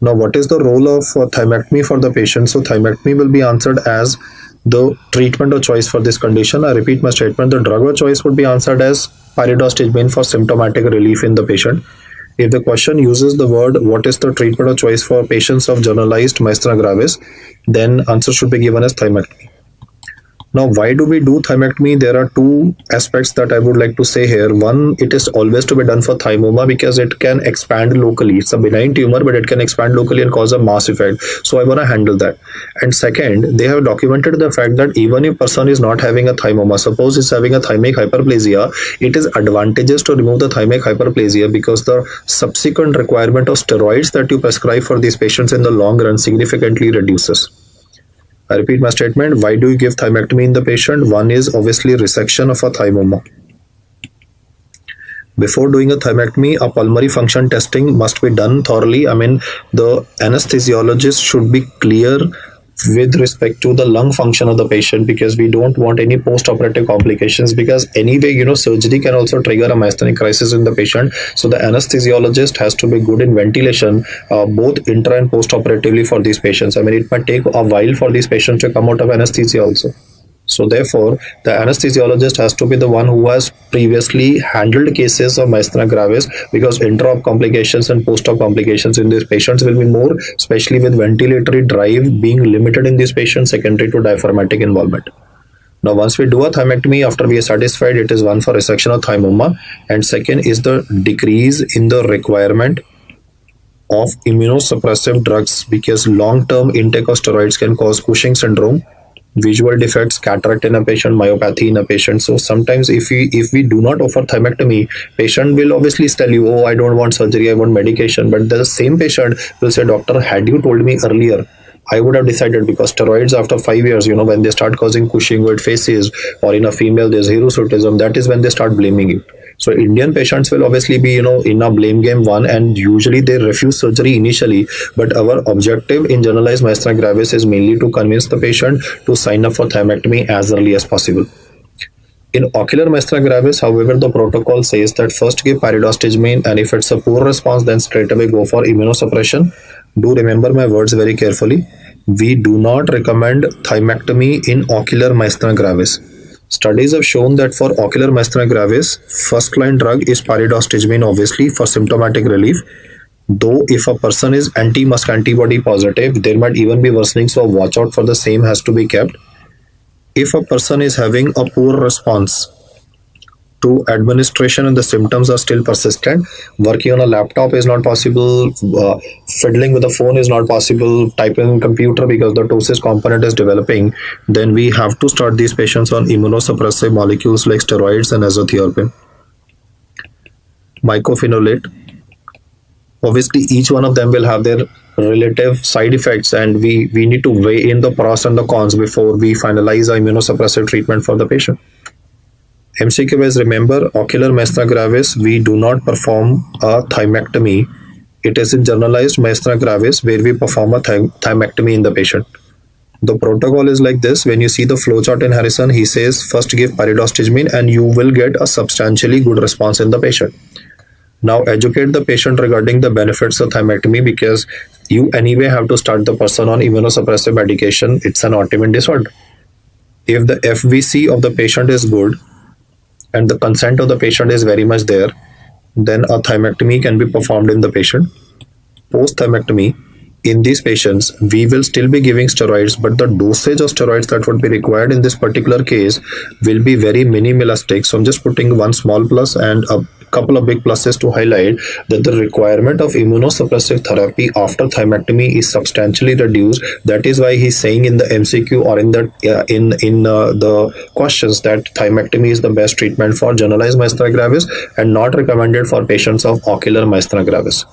Now, what is the role of thymectomy for the patient? So thymectomy will be answered as the treatment of choice for this condition. I repeat my statement, the drug of choice would be answered as pyridostigmine for symptomatic relief in the patient. If the question uses the word what is the treatment of choice for patients of generalized myasthenia gravis, then answer should be given as thymectomy. Now, why do we do thymectomy? There are two aspects that I would like to say here. One, it is always to be done for thymoma because it can expand locally. It's a benign tumor, but it can expand locally and cause a mass effect. So I want to handle that. And second, they have documented the fact that even if a person is not having a thymoma, suppose he's having a thymic hyperplasia, it is advantageous to remove the thymic hyperplasia, because the subsequent requirement of steroids that you prescribe for these patients in the long run significantly reduces. I repeat my statement. Why do you give thymectomy in the patient? One is obviously resection of a thymoma. Before doing a thymectomy, a pulmonary function testing must be done thoroughly. I mean, the anesthesiologist should be clear with respect to the lung function of the patient, because we don't want any post-operative complications, because anyway, surgery can also trigger a myasthenic crisis in the patient. So the anesthesiologist has to be good in ventilation, both intra and post-operatively for these patients. I mean, it might take a while for these patients to come out of anesthesia also. So therefore, the anesthesiologist has to be the one who has previously handled cases of myasthenia gravis, because intra-op complications and post-op complications in these patients will be more, especially with ventilatory drive being limited in these patients secondary to diaphragmatic involvement. Now, once we do a thymectomy, after we are satisfied, it is one for resection of thymoma, and second is the decrease in the requirement of immunosuppressive drugs, because long-term intake of steroids can cause Cushing syndrome. visual defects, cataract in a patient, myopathy in a patient. So sometimes if we do not offer thymectomy, patient will obviously tell you, oh, I don't want surgery, I want medication. But the same patient will say, doctor, had you told me earlier, I would have decided, because steroids after 5 years, when they start causing Cushing with faces, or in a female there's hirsutism, that is when they start blaming you. So Indian patients will obviously be, in a blame game one, and usually they refuse surgery initially. But our objective in generalized myasthenia gravis is mainly to convince the patient to sign up for thymectomy as early as possible. In ocular myasthenia gravis, however, the protocol says that first give pyridostigmine, and if it's a poor response, then straight away go for immunosuppression. Do remember my words very carefully. We do not recommend thymectomy in ocular myasthenia gravis. Studies have shown that for ocular myasthenia gravis, first line drug is pyridostigmine, obviously, for symptomatic relief. Though if a person is anti-musk antibody positive, there might even be worsening, so watch out for the same has to be kept. If a person is having a poor response to administration and the symptoms are still persistent, working on a laptop is not possible, fiddling with the phone is not possible, typing in computer because the ptosis component is developing, then we have to start these patients on immunosuppressive molecules like steroids and azathioprine. Mycophenolate, obviously each one of them will have their relative side effects, and we need to weigh in the pros and the cons before we finalize a immunosuppressive treatment for the patient. MCQ is, remember, ocular myasthenia gravis, we do not perform a thymectomy. It is in generalized myasthenia gravis where we perform a thymectomy in the patient. The protocol is like this. When you see the flowchart in Harrison, he says first give pyridostigmine and you will get a substantially good response in the patient. Now educate the patient regarding the benefits of thymectomy, because you anyway have to start the person on immunosuppressive medication. It's an autoimmune disorder. If the FVC of the patient is good and the consent of the patient is very much there, then a thymectomy can be performed in the patient. Post thymectomy, in these patients, we will still be giving steroids, but the dosage of steroids that would be required in this particular case will be very minimalistic. So I'm just putting one small plus and a couple of big pluses to highlight that the requirement of immunosuppressive therapy after thymectomy is substantially reduced. That is why he's saying in the MCQ or in the questions that thymectomy is the best treatment for generalized myasthenia gravis and not recommended for patients of ocular myasthenia gravis.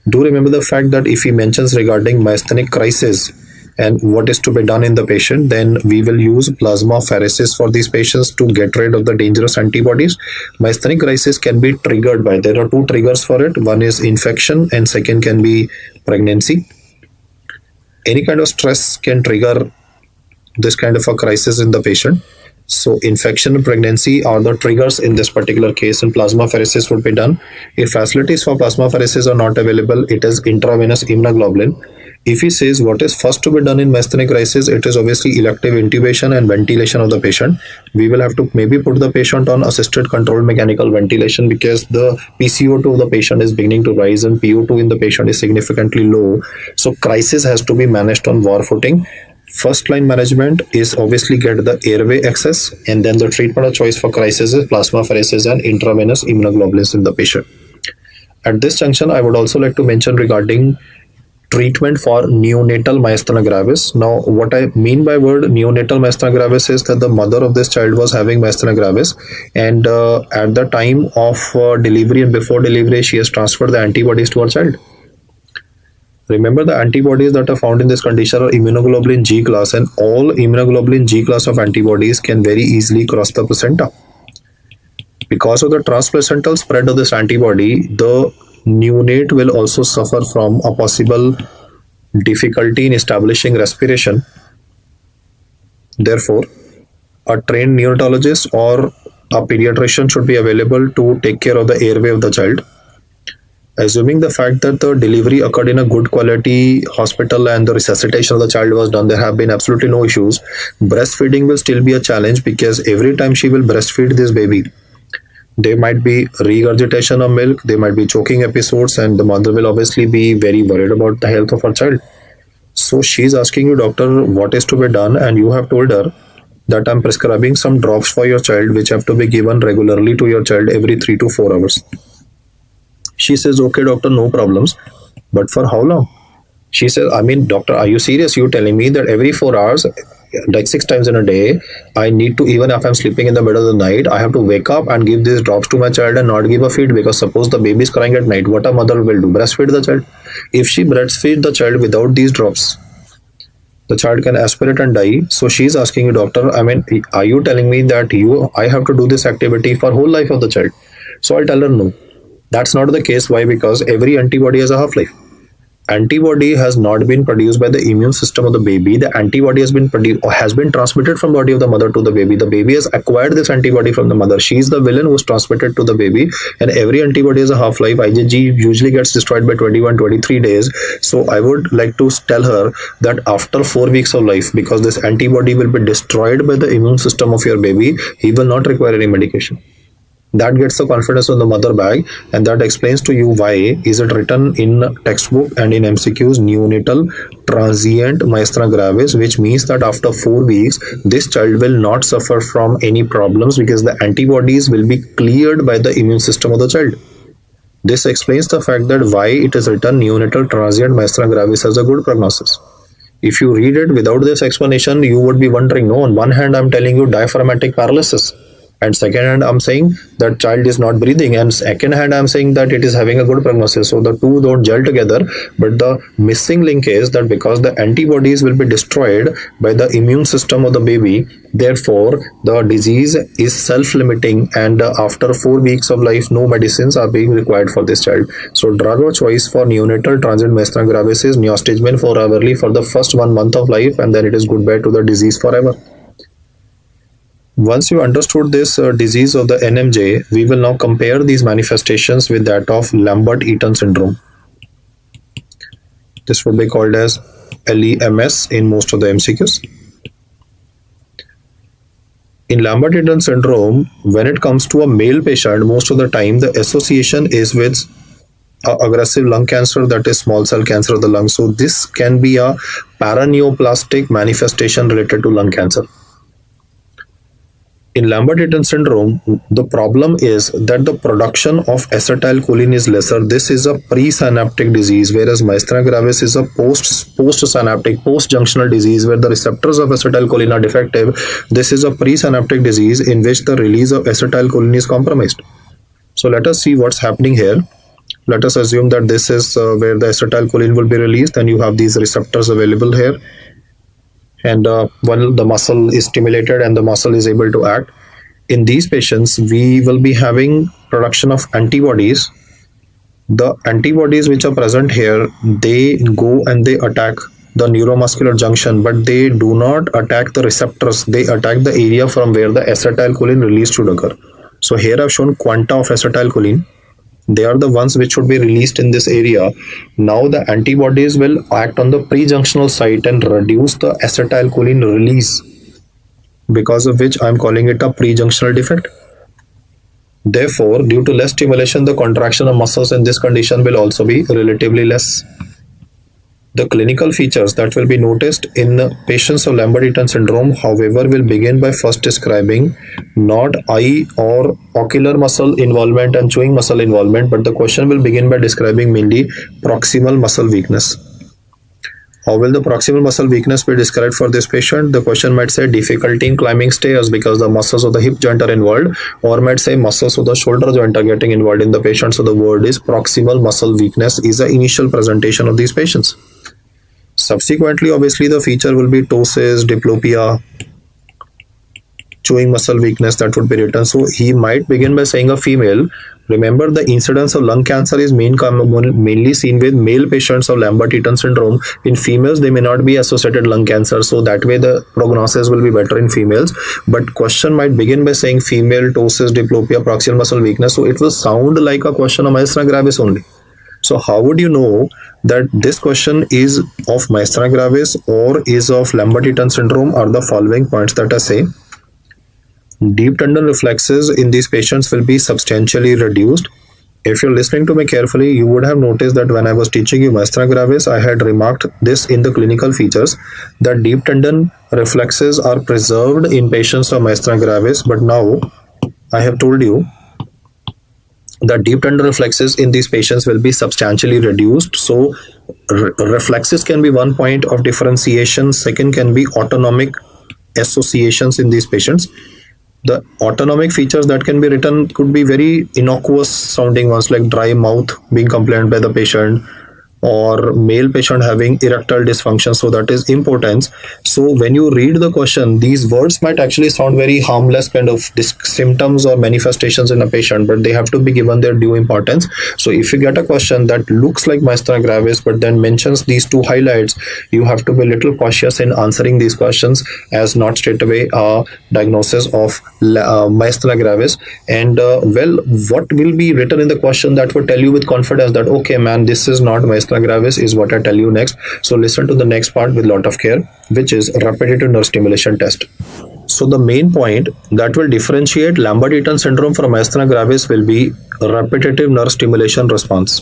Do remember the fact that if he mentions regarding myasthenic crisis and what is to be done in the patient, then we will use plasmapheresis for these patients to get rid of the dangerous antibodies. Myasthenic crisis can be triggered by, there are two triggers for it. One is infection and second can be pregnancy. Any kind of stress can trigger this kind of a crisis in the patient. So infection and pregnancy are the triggers in this particular case, and plasmapheresis would be done. If facilities for plasmapheresis are not available, it is intravenous immunoglobulin. If he says what is first to be done in myasthenic crisis, it is obviously elective intubation and ventilation of the patient. We will have to maybe put the patient on assisted controlled mechanical ventilation because the PCO2 of the patient is beginning to rise and PO2 in the patient is significantly low. So crisis has to be managed on war footing. First line management is obviously get the airway access, and then the treatment of choice for crisis is plasmapheresis and intravenous immunoglobulins in the patient. At this junction, I would also like to mention regarding treatment for neonatal myasthenia gravis. Now, what I mean by word neonatal myasthenia gravis is that the mother of this child was having myasthenia gravis, and at the time of delivery and before delivery, she has transferred the antibodies to her child. Remember, the antibodies that are found in this condition are immunoglobulin G class, and all immunoglobulin G class of antibodies can very easily cross the placenta. Because of the transplacental spread of this antibody, the neonate will also suffer from a possible difficulty in establishing respiration. Therefore, a trained neonatologist or a pediatrician should be available to take care of the airway of the child. Assuming the fact that the delivery occurred in a good quality hospital and the resuscitation of the child was done, there have been absolutely no issues. Breastfeeding will still be a challenge because every time she will breastfeed this baby, there might be regurgitation of milk, there might be choking episodes, and the mother will obviously be very worried about the health of her child. So she's asking you, doctor, what is to be done, and you have told her that I'm prescribing some drops for your child which have to be given regularly to your child every 3 to 4 hours. She says, okay, doctor, no problems. But for how long? She says, I mean, doctor, are you serious? You're telling me that every 4 hours like 6 times in a day. I need to, even if I'm sleeping in the middle of the night, I have to wake up and give these drops to my child and not give a feed, because suppose the baby is crying at night, what a mother will do? Breastfeed the child. If she breastfeed the child without these drops, the child can aspirate and die. So she's asking you, doctor, I mean, are you telling me that I have to do this activity for whole life of the child? So I'll tell her no. That's not the case. Why? Because every antibody has a half-life. Antibody has not been produced by the immune system of the baby. The antibody has been produced or has been transmitted from body of the mother to the baby. The baby has acquired this antibody from the mother. She is the villain who is transmitted to the baby, and every antibody has a half-life. IgG usually gets destroyed by 21-23 days. So I would like to tell her that after 4 weeks of life, because this antibody will be destroyed by the immune system of your baby, he will not require any medication. That gets the confidence on the mother bag, and that explains to you why is it written in textbook and in MCQs neonatal transient myasthenia gravis, which means that after 4 weeks this child will not suffer from any problems because the antibodies will be cleared by the immune system of the child. This explains the fact that why it is written neonatal transient myasthenia gravis has a good prognosis. If you read it without this explanation, you would be wondering, no, on one hand I'm telling you diaphragmatic paralysis, and second hand I'm saying that child is not breathing, and second hand I'm saying that it is having a good prognosis. So the two don't gel together, but the missing link is that because the antibodies will be destroyed by the immune system of the baby, therefore the disease is self-limiting, and after 4 weeks of life no medicines are being required for this child. So drug of choice for neonatal transient myasthenia gravis is neostigmine 4-hourly for the first 1 month of life, and then it is goodbye to the disease forever. Once you understood this disease of the NMJ, we will now compare these manifestations with that of Lambert-Eaton syndrome. This would be called as LEMS in most of the MCQs. In Lambert-Eaton syndrome, when it comes to a male patient, most of the time the association is with aggressive lung cancer, that is small cell cancer of the lung. So this can be a paraneoplastic manifestation related to lung cancer. In Lambert-Eaton syndrome, the problem is that the production of acetylcholine is lesser. This is a presynaptic disease, whereas myasthenia gravis is a post-synaptic, post-junctional disease where the receptors of acetylcholine are defective. This is a presynaptic disease in which the release of acetylcholine is compromised. So let us see what's happening here. Let us assume that this is where the acetylcholine will be released, and you have these receptors available here. And when the muscle is stimulated and the muscle is able to act, in these patients we will be having production of antibodies. The antibodies which are present here, they go and they attack the neuromuscular junction, but they do not attack the receptors. They attack the area from where the acetylcholine release should occur. So here I've shown quanta of acetylcholine. They are the ones which should be released in this area. Now the antibodies will act on the prejunctional site and reduce the acetylcholine release, because of which I am calling it a prejunctional defect. Therefore, due to less stimulation, the contraction of muscles in this condition will also be relatively less. The clinical features that will be noticed in patients of Lambert-Eaton syndrome, however, will begin by first describing not eye or ocular muscle involvement and chewing muscle involvement, but the question will begin by describing mainly proximal muscle weakness. How will the proximal muscle weakness be described for this patient? The question might say difficulty in climbing stairs because the muscles of the hip joint are involved, or might say muscles of the shoulder joint are getting involved in the patient. So the word is proximal muscle weakness is the initial presentation of these patients. Subsequently, obviously, the feature will be ptosis, diplopia, chewing muscle weakness that would be written. So he might begin by saying a female. Remember, the incidence of lung cancer is mainly seen with male patients of Lambert-Eaton syndrome. In females, they may not be associated lung cancer, so that way the prognosis will be better in females. But question might begin by saying female, ptosis, diplopia, proximal muscle weakness. So it will sound like a question of myasthenia gravis only. So how would you know that this question is of myasthenia gravis or is of Lambert-Eaton syndrome? Are the following points that I say. Deep tendon reflexes in these patients will be substantially reduced. If you're listening to me carefully, you would have noticed that when I was teaching you myasthenia gravis, I had remarked this in the clinical features, that deep tendon reflexes are preserved in patients of myasthenia gravis, but now I have told you that deep tendon reflexes in these patients will be substantially reduced. So reflexes can be one point of differentiation. Second can be autonomic associations in these patients. The autonomic features that can be written could be very innocuous sounding ones, like dry mouth being complained by the patient, or male patient having erectile dysfunction, so that is impotence. So when you read the question, these words might actually sound very harmless kind of symptoms or manifestations in a patient, but they have to be given their due importance. So if you get a question that looks like myasthenia gravis but then mentions these two highlights, you have to be a little cautious in answering these questions, as not straight away a diagnosis of myasthenia gravis. And well, what will be written in the question that would tell you with confidence that okay man, this is not myasthenia gravis, is what I tell you next. So listen to the next part with lot of care, which is repetitive nerve stimulation test. So the main point that will differentiate Lambert-Eaton syndrome from myasthenia gravis will be repetitive nerve stimulation response.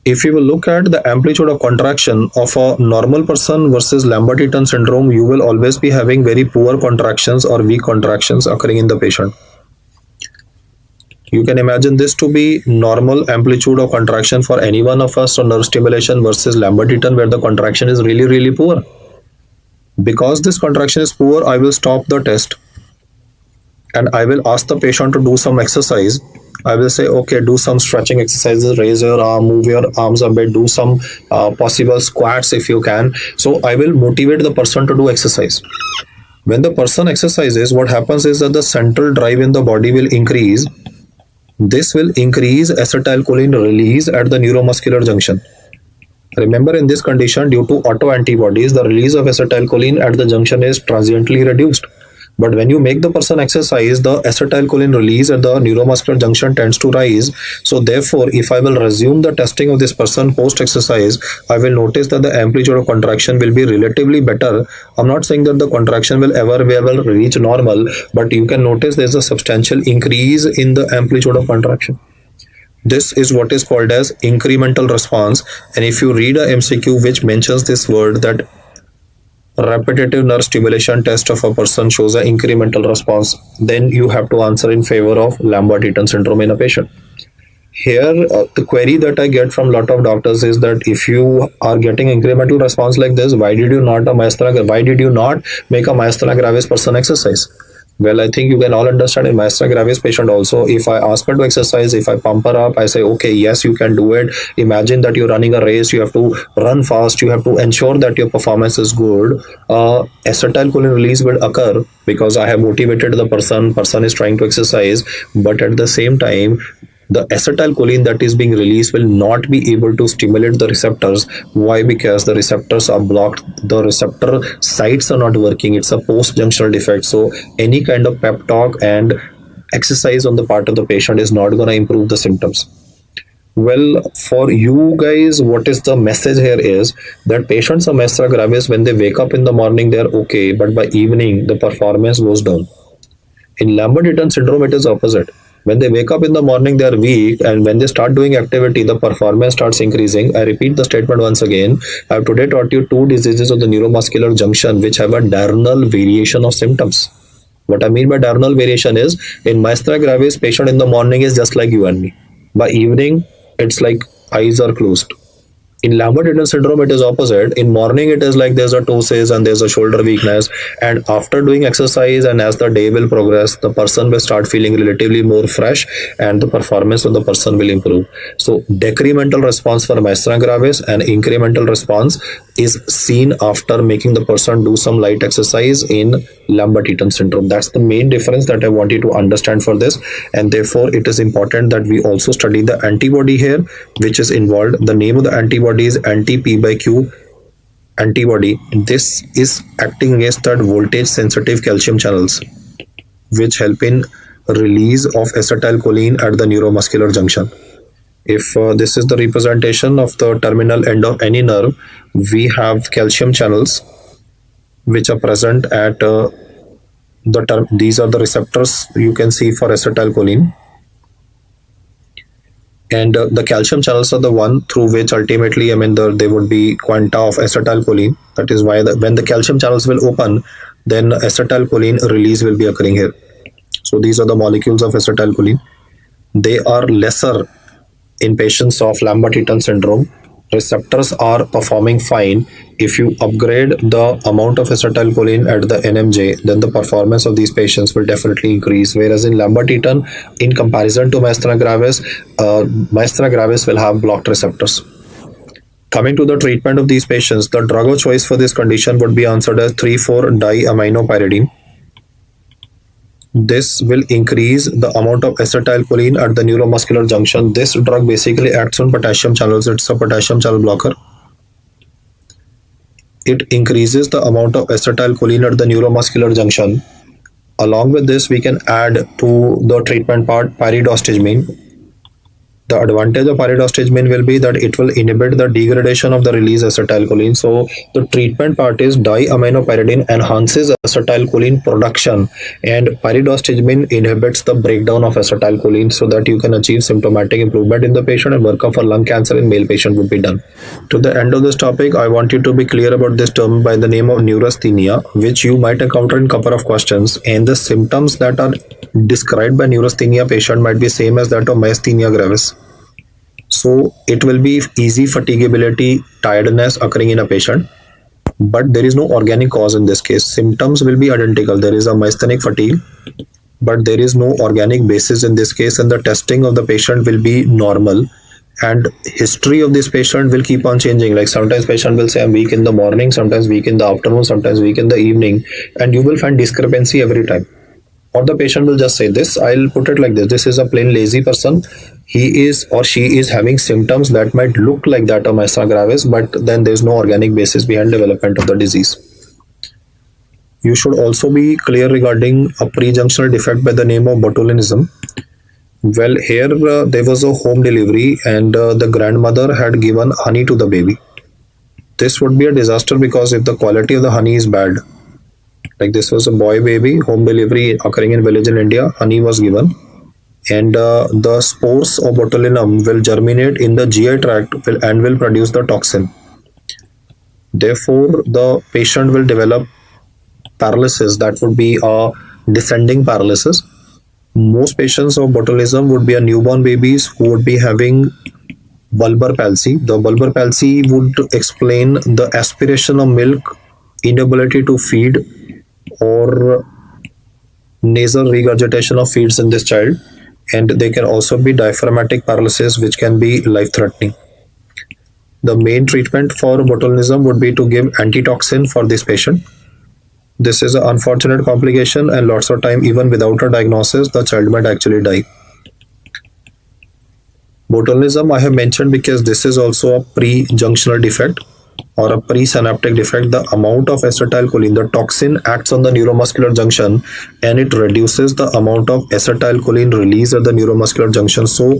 If you will look at the amplitude of contraction of a normal person versus Lambert-Eaton syndrome, you will always be having very poor contractions or weak contractions occurring in the patient. You can imagine this to be normal amplitude of contraction for any one of us on nerve stimulation versus Lambert-Eaton, where the contraction is really, really poor. Because this contraction is poor, I will stop the test and I will ask the patient to do some exercise. I will say, okay, do some stretching exercises, raise your arm, move your arms a bit, do some possible squats if you can. So I will motivate the person to do exercise. When the person exercises, what happens is that the central drive in the body will increase. This will increase acetylcholine release at the neuromuscular junction. Remember, in this condition, due to autoantibodies, the release of acetylcholine at the junction is transiently reduced. But when you make the person exercise, the acetylcholine release at the neuromuscular junction tends to rise. So therefore, if I will resume the testing of this person post-exercise, I will notice that the amplitude of contraction will be relatively better. I'm not saying that the contraction will ever reach normal, but you can notice there's a substantial increase in the amplitude of contraction. This is what is called as incremental response. And if you read a MCQ which mentions this word, that repetitive nerve stimulation test of a person shows an incremental response, then you have to answer in favor of Lambert-Eaton syndrome in a patient. Here, the query that I get from a lot of doctors is that if you are getting incremental response like this, why did you not make a myasthenia gravis person exercise? Well, I think you can all understand in myasthenia gravis patient also, if I ask her to exercise, if I pump her up, I say, okay, yes, you can do it. Imagine that you're running a race, you have to run fast, you have to ensure that your performance is good. Acetylcholine release will occur because I have motivated the person is trying to exercise, but at the same time, the acetylcholine that is being released will not be able to stimulate the receptors. Why? Because the receptors are blocked. The receptor sites are not working. It's a post-junctional defect. So any kind of pep talk and exercise on the part of the patient is not going to improve the symptoms. Well, for you guys, what is the message here is that patients of myasthenia gravis, when they wake up in the morning, they're okay, but by evening, the performance goes down. In Lambert-Eaton syndrome, it is opposite. When they wake up in the morning, they are weak, and when they start doing activity, the performance starts increasing. I repeat the statement once again. I have today taught you two diseases of the neuromuscular junction which have a diurnal variation of symptoms. What I mean by diurnal variation is, in myasthenia gravis, patient in the morning is just like you and me. By evening, it's like eyes are closed. In Lambert-Eaton syndrome, it is opposite. In morning, it is like there's a ptosis and there's a shoulder weakness. And after doing exercise and as the day will progress, the person will start feeling relatively more fresh and the performance of the person will improve. So decremental response for myasthenia gravis and incremental response is seen after making the person do some light exercise in Lambert-Eaton syndrome. That's the main difference that I want you to understand for this. And therefore, it is important that we also study the antibody here, which is involved. The name of the antibody is anti-P by Q antibody. This is acting against that voltage sensitive calcium channels, which help in release of acetylcholine at the neuromuscular junction. If this is the representation of the terminal end of any nerve, we have calcium channels which are present at these are the receptors you can see for acetylcholine. And the calcium channels are the one through which ultimately, there would be quanta of acetylcholine. That is why when the calcium channels will open, then acetylcholine release will be occurring here. So these are the molecules of acetylcholine. They are lesser in patients of Lambert-Eaton syndrome. receptors are performing fine. If you upgrade the amount of acetylcholine at the NMJ, then the performance of these patients will definitely increase. Whereas in Lambert-Eaton, in comparison to myasthenia gravis will have blocked receptors. Coming to the treatment of these patients, the drug of choice for this condition would be answered as 3,4-diaminopyridine. This will increase the amount of acetylcholine at the neuromuscular junction. This drug basically acts on potassium channels. It's a potassium channel blocker. It increases the amount of acetylcholine at the neuromuscular junction. Along with this, we can add to the treatment part pyridostigmine. The advantage of pyridostigmine will be that it will inhibit the degradation of the released acetylcholine. So the treatment part is diaminopyridine enhances acetylcholine production, and pyridostigmine inhibits the breakdown of acetylcholine so that you can achieve symptomatic improvement in the patient, and workup for lung cancer in male patient would be done. To the end of this topic, I want you to be clear about this term by the name of neurasthenia, which you might encounter in couple of questions, and the symptoms that are described by neurasthenia patient might be same as that of myasthenia gravis. So it will be easy fatigability, tiredness occurring in a patient, but there is no organic cause in this case. Symptoms will be identical. There is a myasthenic fatigue, but there is no organic basis in this case, and the testing of the patient will be normal, and history of this patient will keep on changing. Like sometimes patient will say I'm weak in the morning, sometimes weak in the afternoon, sometimes weak in the evening, and you will find discrepancy every time. Or the patient will just say this, I'll put it like this is a plain lazy person. He is or she is having symptoms that might look like that of myasthenia gravis, but then there's no organic basis behind development of the disease. You should also be clear regarding a prejunctional defect by the name of botulinism. Well, here there was a home delivery, and the grandmother had given honey to the baby. This would be a disaster because if the quality of the honey is bad, like this was a boy baby, home delivery occurring in village in India, honey was given, and the spores of botulinum will germinate in the GI tract and will produce the toxin. Therefore, the patient will develop paralysis. That would be a descending paralysis. Most patients of botulism would be a newborn babies who would be having bulbar palsy. The bulbar palsy would explain the aspiration of milk, inability to feed, or nasal regurgitation of feeds in this child, and they can also be diaphragmatic paralysis, which can be life-threatening. The main treatment for botulinism would be to give antitoxin for this patient. This is an unfortunate complication, and lots of time, even without a diagnosis, the child might actually die. Botulinism I have mentioned because this is also a pre-junctional defect or a presynaptic defect. The amount of acetylcholine, the toxin acts on the neuromuscular junction, and it reduces the amount of acetylcholine released at the neuromuscular junction. So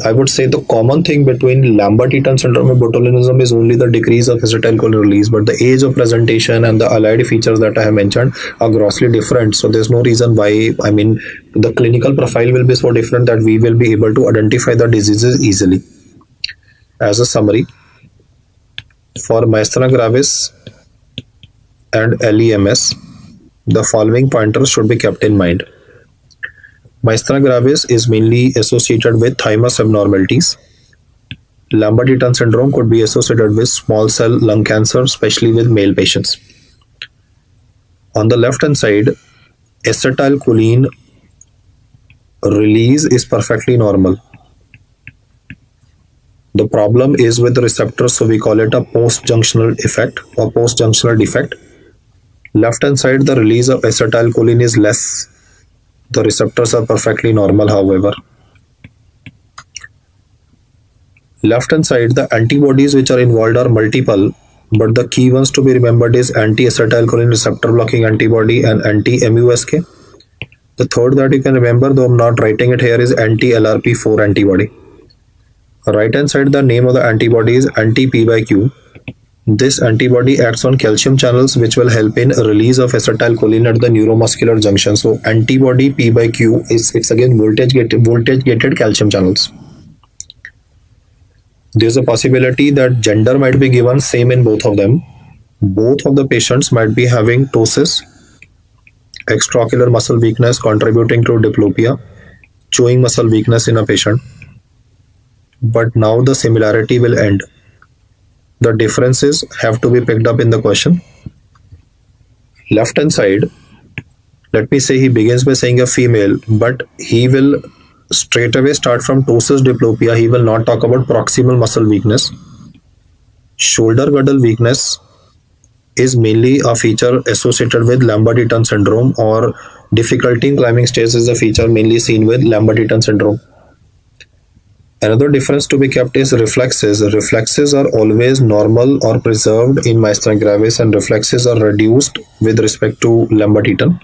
I would say the common thing between Lambert-Eaton syndrome and botulinism is only the decrease of acetylcholine release, but the age of presentation and the allied features that I have mentioned are grossly different. So there's no reason why, I mean, the clinical profile will be so different that we will be able to identify the diseases easily. As a summary, for myasthenia gravis and LEMS, the following pointers should be kept in mind. Myasthenia gravis is mainly associated with thymus abnormalities. Lambert-Eaton syndrome could be associated with small cell lung cancer, especially with male patients. On the left hand side, acetylcholine release is perfectly normal. The problem is with the receptors, so we call it a post-junctional effect or post-junctional defect. Left hand side, the release of acetylcholine is less. The receptors are perfectly normal, however. Left hand side, the antibodies which are involved are multiple, but the key ones to be remembered is anti-acetylcholine receptor blocking antibody and anti-MuSK. The third that you can remember, though I'm not writing it here, is anti-LRP4 antibody. Right hand side, the name of the antibody is anti-P by Q. This antibody acts on calcium channels, which will help in release of acetylcholine at the neuromuscular junction. So antibody P by Q it's again voltage gated calcium channels. There's a possibility that gender might be given same in both of them. Both of the patients might be having ptosis, extraocular muscle weakness contributing to diplopia, chewing muscle weakness in a patient. But now the similarity will end. The differences have to be picked up in the question. Left hand side, let me say he begins by saying a female, but he will straight away start from ptosis diplopia. He will not talk about proximal muscle weakness. Shoulder girdle weakness is mainly a feature associated with Lambert-Eaton syndrome, or difficulty in climbing stairs is a feature mainly seen with Lambert-Eaton syndrome. Another difference to be kept is reflexes. Reflexes are always normal or preserved in myasthenia gravis, and reflexes are reduced with respect to Lambert-Eaton.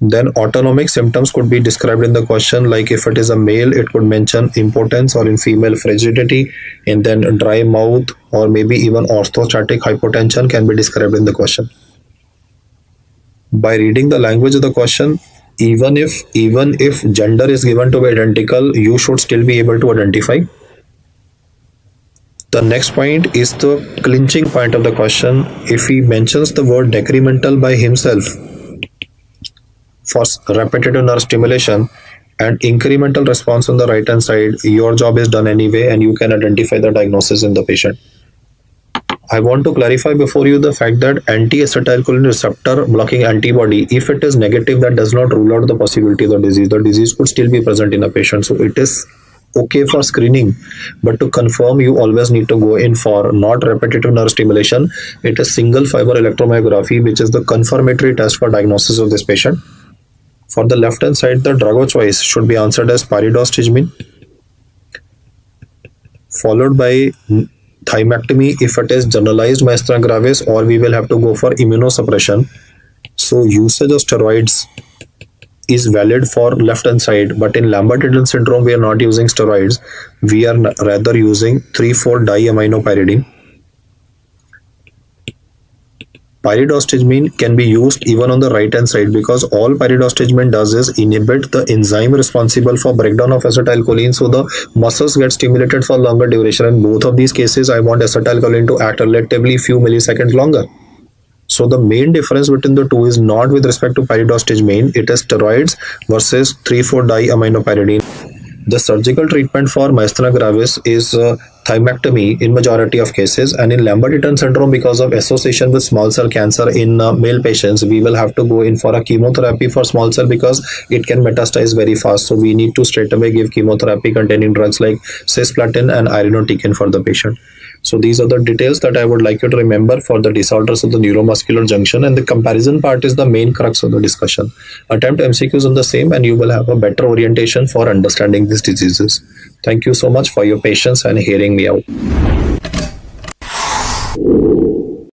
Then autonomic symptoms could be described in the question, like if it is a male, it could mention impotence, or in female frigidity, and then dry mouth, or maybe even orthostatic hypotension can be described in the question. By reading the language of the question, even if gender is given to be identical, you should still be able to identify. The next point is the clinching point of the question. If he mentions the word decremental by himself for repetitive nerve stimulation and incremental response on the right hand side, your job is done anyway, and you can identify the diagnosis in the patient. I want to clarify before you the fact that anti-acetylcholine receptor blocking antibody, if it is negative, that does not rule out the possibility of the disease. The disease could still be present in a patient. So it is okay for screening, but to confirm, you always need to go in for not repetitive nerve stimulation. It is single fiber electromyography, which is the confirmatory test for diagnosis of this patient. For the left hand side, the drug of choice should be answered as pyridostigmine, followed by thymectomy if it is generalized myasthenia gravis, or we will have to go for immunosuppression. So usage of steroids is valid for left hand side, but in Lambert-Eaton syndrome we are not using steroids. We are rather using 3,4-diaminopyridine. Pyridostigmine can be used even on the right hand side, because all pyridostigmine does is inhibit the enzyme responsible for breakdown of acetylcholine, so the muscles get stimulated for longer duration. In both of these cases, I want acetylcholine to act relatively few milliseconds longer. So the main difference between the two is not with respect to pyridostigmine, it is steroids versus 3,4-diaminopyridine. The surgical treatment for myasthenia gravis is thymectomy in majority of cases, and in Lambert-Eaton syndrome, because of association with small cell cancer in male patients, we will have to go in for a chemotherapy for small cell because it can metastasize very fast. So we need to straight away give chemotherapy containing drugs like cisplatin and irinotecan for the patient. So these are the details that I would like you to remember for the disorders of the neuromuscular junction, and the comparison part is the main crux of the discussion. Attempt MCQs on the same and you will have a better orientation for understanding these diseases. Thank you so much for your patience and hearing me out.